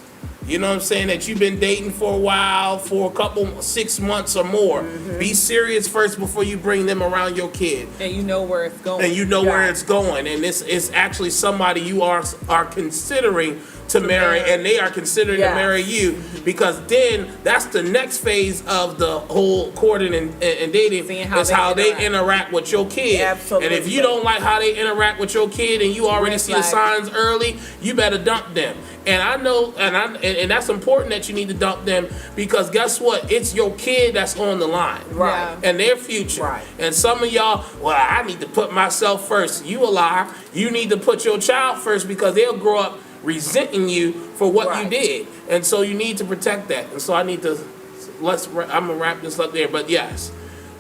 You know what I'm saying? That you've been dating for a while, for a couple, 6 months or more. Mm-hmm. Be serious first before you bring them around your kid. And you know where it's going. And you know where Yeah. it's going. And this is actually somebody you are considering to marry, and they are considering Yes. to marry you, because then that's the next phase of the whole courting and dating Seeing how is they how they interact. interact with your kid. Absolutely. And if you don't like how they interact with your kid and you already Red see the flag. signs early, you better dump them. And I know, and that's important that you need to dump them, because guess what? It's your kid that's on the line. Right. Yeah. And their future. Right. And some of y'all, well, I need to put myself first. You a liar. You need to put your child first, because they'll grow up resenting you for what you Right. did. And so you need to protect that. And so I need to, I'm gonna wrap this up there. But yes,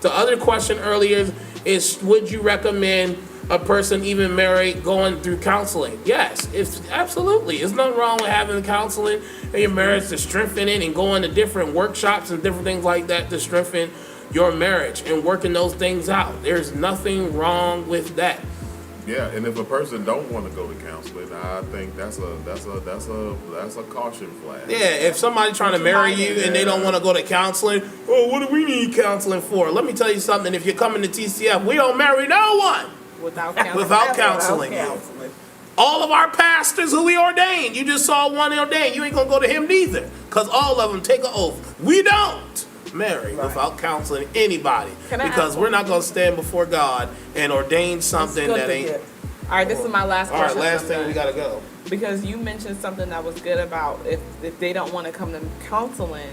the other question earlier is would you recommend a person even married going through counseling? Yes, it's absolutely. There's nothing wrong with having counseling in your marriage to strengthen it and going to different workshops and different things like that to strengthen your marriage and working those things out. There's nothing wrong with that. Yeah, and if a person don't want to go to counseling, I think that's a caution flag. Yeah, if somebody trying to marry you and they don't want to go to counseling, oh, what do we need counseling for? Let me tell you something. If you're coming to TCF, we don't marry no one Without counseling. without counseling. Counseling. All of our pastors who we ordained, you just saw one ordained. You ain't gonna go to him neither, because all of them take an oath. We don't marry Right. without counseling anybody, Can I because ask we're not gonna stand before God and ordain something Good that to ain't. get. All right, this is my last All right, question. last I'm thing, done. we gotta go. Because you mentioned something that was good about if they don't want to come to counseling,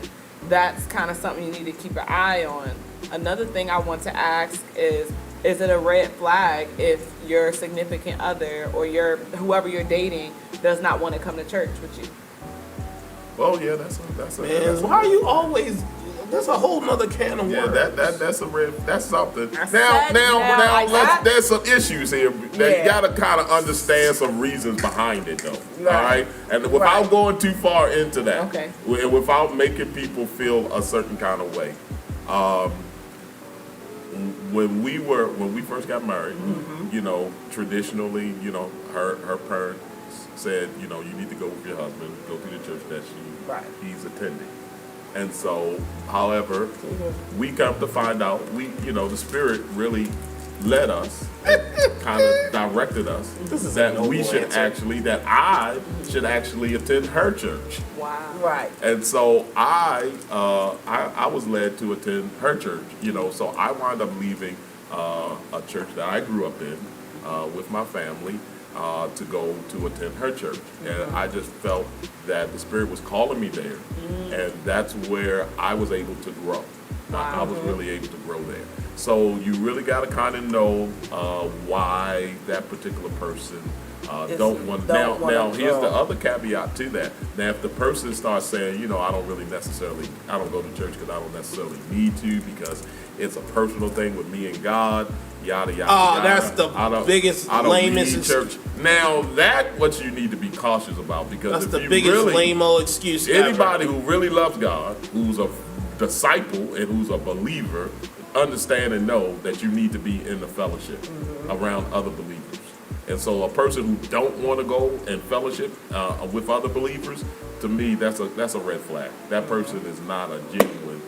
that's kind of something you need to keep an eye on. Another thing I want to ask is it a red flag if your significant other or whoever you're dating does not want to come to church with you? Oh yeah, that's Man, why are you always? That's a whole nother can of yeah, worms. that's something. I Now, said now, let's, there's some issues here that Yeah. you gotta kind of understand some reasons behind it, though. Right. All right, and without Right. going too far into that, Okay. and without making people feel a certain kind of way. When we first got married, you know, traditionally, you know, her parents said, you know, you need to go with your husband, go to the church that Right. he's attending. And so, however, we come to find out, the Spirit really led us, kind of directed us, This is a that noble we should answer. that I should actually attend her church. Wow. Right. And so I was led to attend her church, so I wound up leaving a church that I grew up in with my family to go to attend her church. And I just felt that the Spirit was calling me there. And that's where I was able to grow. I was really able to grow there. So you really got to kind of know why that particular person don't want. Now here's the other caveat to that. Now, if the person starts saying, I don't go to church because I don't necessarily need to, because it's a personal thing with me and God, yada yada. Oh, yada. that's the biggest, lamest need church. Now that what you need to be cautious about, because that's if the you biggest really, lame-o excuse ever. anybody who really loves God, who's a disciple and who's a believer, understand and know that you need to be in the fellowship around other believers. And so a person who don't want to go and fellowship with other believers, to me, that's a red flag. That person is not a genuine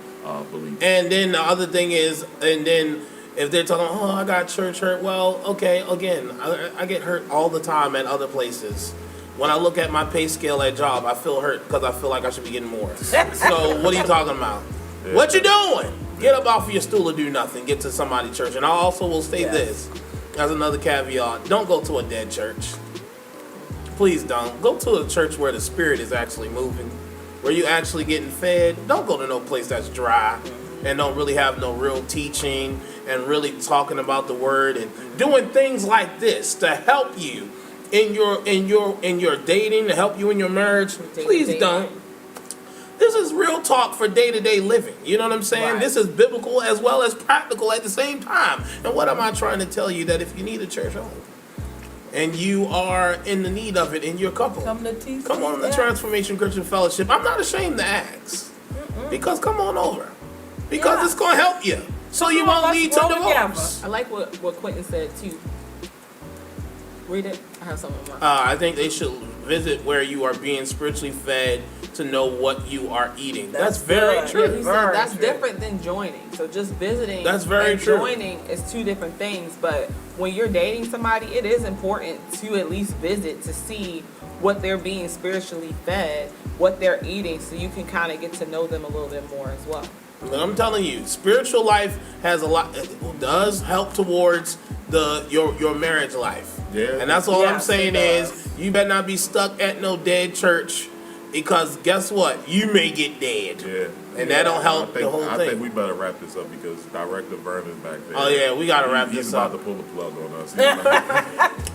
believer. And then the other thing is, if they're talking, I got church hurt, well, okay, again, I get hurt all the time at other places. When I look at my pay scale at job, I feel hurt because I feel like I should be getting more. So what are you talking about? Yeah. What you doing? Get up off of your stool or do nothing. Get to somebody's church. And I also will say this as another caveat. Don't go to a dead church. Please don't. Go to a church where the Spirit is actually moving, where you actually getting fed. Don't go to no place that's dry and don't really have no real teaching and really talking about the word and doing things like this to help you in your dating, to help you in your marriage. Please don't. This is real talk for day-to-day living. You know what I'm saying? Right. This is biblical as well as practical at the same time. And what am I trying to tell you? That if you need a church home and you are in the need of it in your couple, come on the Transformation Christian Fellowship. I'm not ashamed to ask. Because come on over. Because it's going to help you. So you won't lead to divorce. I like what Quentin said too. Read it. I have something in mind. I think they should visit where you are being spiritually fed to know what you are eating. That's very true. Yeah, he said that's different than joining. So just visiting and joining is two different things. But when you're dating somebody, it is important to at least visit to see what they're being spiritually fed, what they're eating, so you can kind of get to know them a little bit more as well. But I'm telling you, spiritual life has a lot. It does help towards your marriage life. Yeah. And that's all I'm saying is you better not be stuck at no dead church, because guess what? You may get dead. Yeah. And that don't help the whole thing. I think we better wrap this up because Director Vernon's back there. Oh yeah, we gotta wrap He's this up. about to pull the plug on us.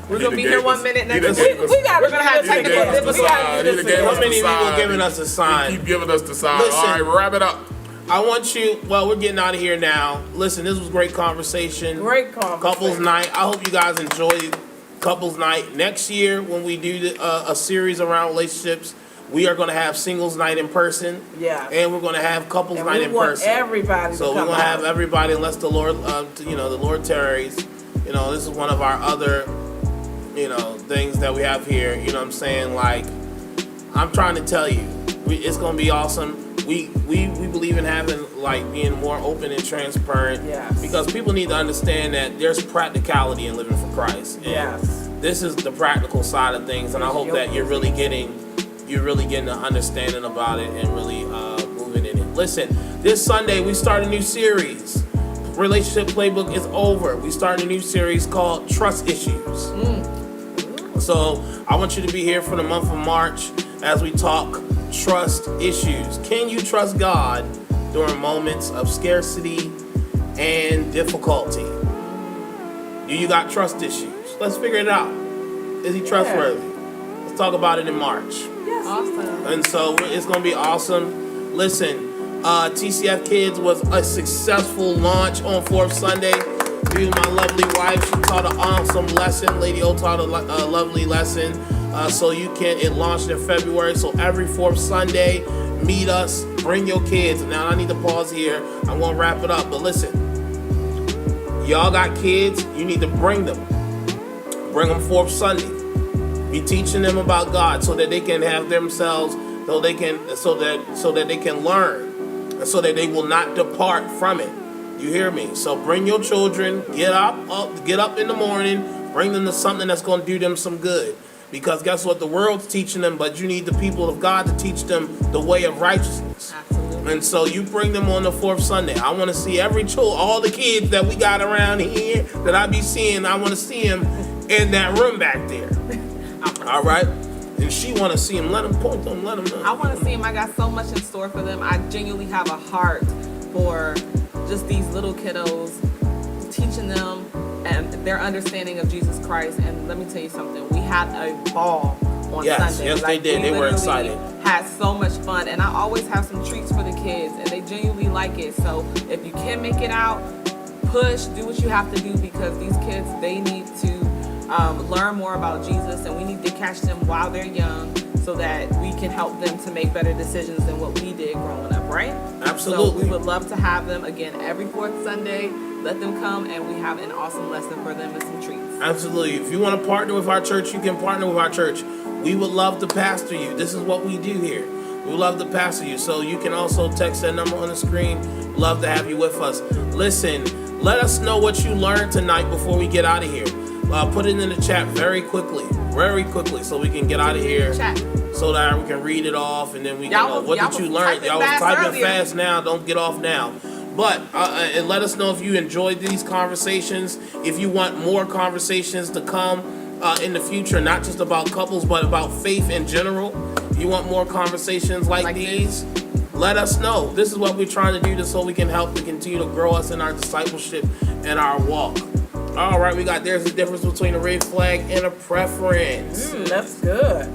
We're gonna be here 1 minute next we're gonna have technical difficulties. How many people giving us a sign? Keep giving us the sign. Listen. All right, wrap it up. I want you, we're getting out of here now. Listen, this was great conversation. Couples night. I hope you guys enjoyed Couples night. Next year, when we do a series around relationships, we are going to have singles night in person. Yeah. And we're going to have couples night in person. Everybody. So we're going to have everybody, unless the Lord, the Lord tarries. This is one of our other, things that we have here. You know what I'm saying? Like, I'm trying to tell you, it's going to be awesome. We believe in being more open and transparent. Yes. Because people need to understand that there's practicality in living for Christ. And this is the practical side of things, and I hope that you're really getting an understanding about it and really moving in it. Listen, this Sunday we start a new series. Relationship Playbook is over. We start a new series called Trust Issues. So I want you to be here for the month of March as we talk trust issues. Can you trust God during moments of scarcity and difficulty? Do you got trust issues? Let's figure it out. Is he trustworthy? Let's talk about it in March. Yes. Awesome. And so it's going to be awesome. Listen, TCF Kids was a successful launch on 4th Sunday. Me and my lovely wife, she taught an awesome lesson. Lady O taught a lovely lesson. It launched in February. So every 4th Sunday, meet us, bring your kids. Now I need to pause here. I'm going to wrap it up. But listen, y'all got kids, you need to bring them. Bring them 4th Sunday. Be teaching them about God so that they can have themselves, so that they can learn, and so that they will not depart from it. You hear me? So bring your children, get up in the morning, bring them to something that's going to do them some good. Because guess what? The world's teaching them, but you need the people of God to teach them the way of righteousness. Absolutely. And so you bring them on the fourth Sunday. I want to see all the kids that we got around here that I be seeing. I want to see them in that room back there. All right. And she want to see them. Let them point them. Let them know. I want to see them. I got so much in store for them. I genuinely have a heart for just these little kiddos, teaching them and their understanding of Jesus Christ. And let me tell you something. We had a ball on Sunday. Yes, they did. They were excited. Had so much fun, and I always have some treats for the kids, and they genuinely like it. So if you can make it out, push, do what you have to do, because these kids, they need to learn more about Jesus, and we need to catch them while they're young so that we can help them to make better decisions than what we did growing up, right? Absolutely. So we would love to have them again every fourth Sunday. Let them come, and we have an awesome lesson for them and some treats. Absolutely. If you want to partner with our church, you can partner with our church. We would love to pastor you. This is what we do here. We love to pastor you. So you can also text that number on the screen. Love to have you with us. Listen, let us know what you learned tonight before we get out of here. Put it in the chat very quickly, so we can get out of here. So that we can read it off, and then we can know what did you learn. Y'all was typing fast now. Don't get off now. But and let us know if you enjoyed these conversations. If you want more conversations to come in the future, not just about couples, but about faith in general. You want more conversations like these? Let us know. This is what we're trying to do, just so we can help to continue to grow us in our discipleship and our walk. All right, there's a difference between a red flag and a preference. That's good.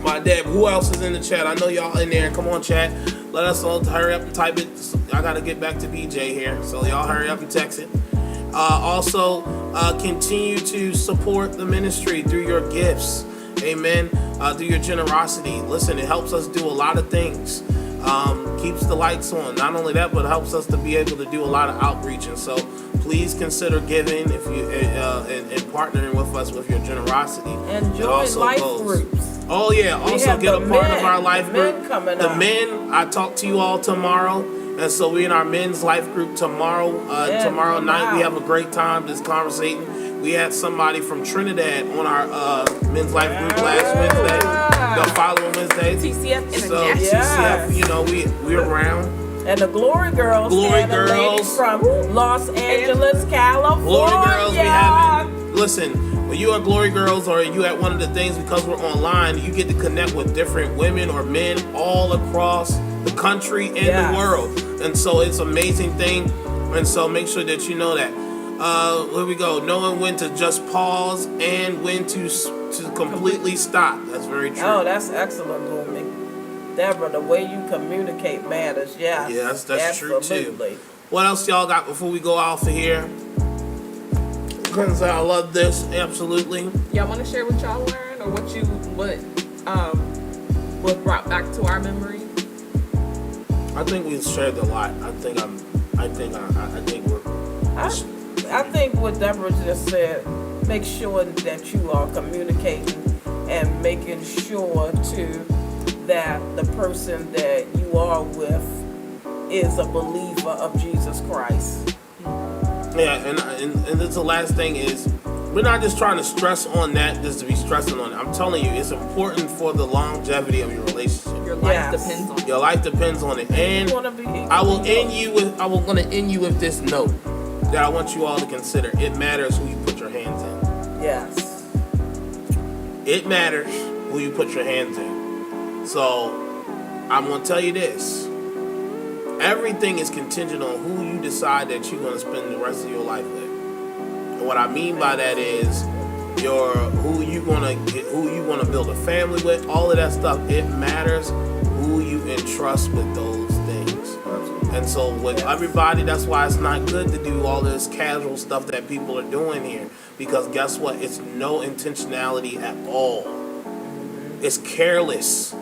My dad, who else is in the chat? I know y'all in there. Come on, chat. Let us all hurry up and type it. I got to get back to BJ here, so y'all hurry up and text it. Also, continue to support the ministry through your gifts. Amen. Through your generosity. Listen, it helps us do a lot of things. Keeps the lights on. Not only that, but helps us to be able to do a lot of outreach. And so please consider giving if you and partnering with us with your generosity. And join life groups. Oh yeah, also get a part of our life group. The men, I talk to you all tomorrow. And so we're in our men's life group tomorrow. Tomorrow night we have a great time just conversating. We had somebody from Trinidad on our men's life group last Wednesday. The following Wednesday. TCF International. So TCF, you know, we're around. And the Glory Girls. Glory Girls. A lady from Los Angeles, California. Glory Girls, we have. Listen, when you are Glory Girls or you at one of the things, because we're online, you get to connect with different women or men all across the country and the world. And so it's an amazing thing. And so make sure that you know that. Here we go. Knowing when to just pause and when to completely stop. That's very true. Oh, that's excellent, Boomy. Deborah, the way you communicate matters. Yes, that's true too. Absolutely. What else y'all got before we go off of here? I love this. Absolutely. Y'all want to share what y'all learned, or what was brought back to our memory? I think we've shared a lot. I think what Deborah just said, make sure that you are communicating and making sure too that the person that you are with is a believer of Jesus Christ. Yeah, and this, the last thing is, we're not just trying to stress on that just to be stressing on it. I'm telling you, it's important for the longevity of your relationship. Your life depends on it. Your life depends on it. And I will end you with this note that I want you all to consider. It matters who you put your hands in. Yes. It matters who you put your hands in. So I'm going to tell you this. Everything is contingent on who you decide that you're going to spend the rest of your life with. And what I mean by that is who you want to build a family with, all of that stuff. It matters who you entrust with those things. And so with everybody, that's why it's not good to do all this casual stuff that people are doing here. Because guess what? It's no intentionality at all. It's careless.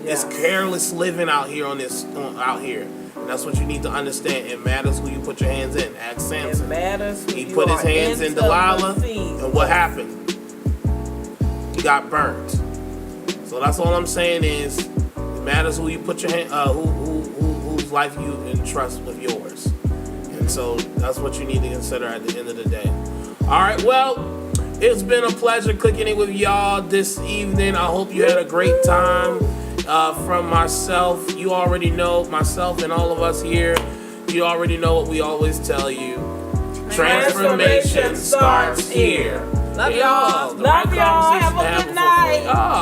It's careless living out here out here. And that's what you need to understand. It matters who you put your hands in. Ask Samson. It matters who he put his hands in Delilah, and what happened? He got burnt. So that's all I'm saying is, it matters who you put your hand, whose life you entrust with yours. And so that's what you need to consider at the end of the day. All right, well, it's been a pleasure clicking it with y'all this evening. I hope you had a great time. from myself, you already know, myself and all of us here, you already know what we always tell you. Transformation starts here. Love y'all. The right Love y'all. conversation Have a to good before- night. Oh.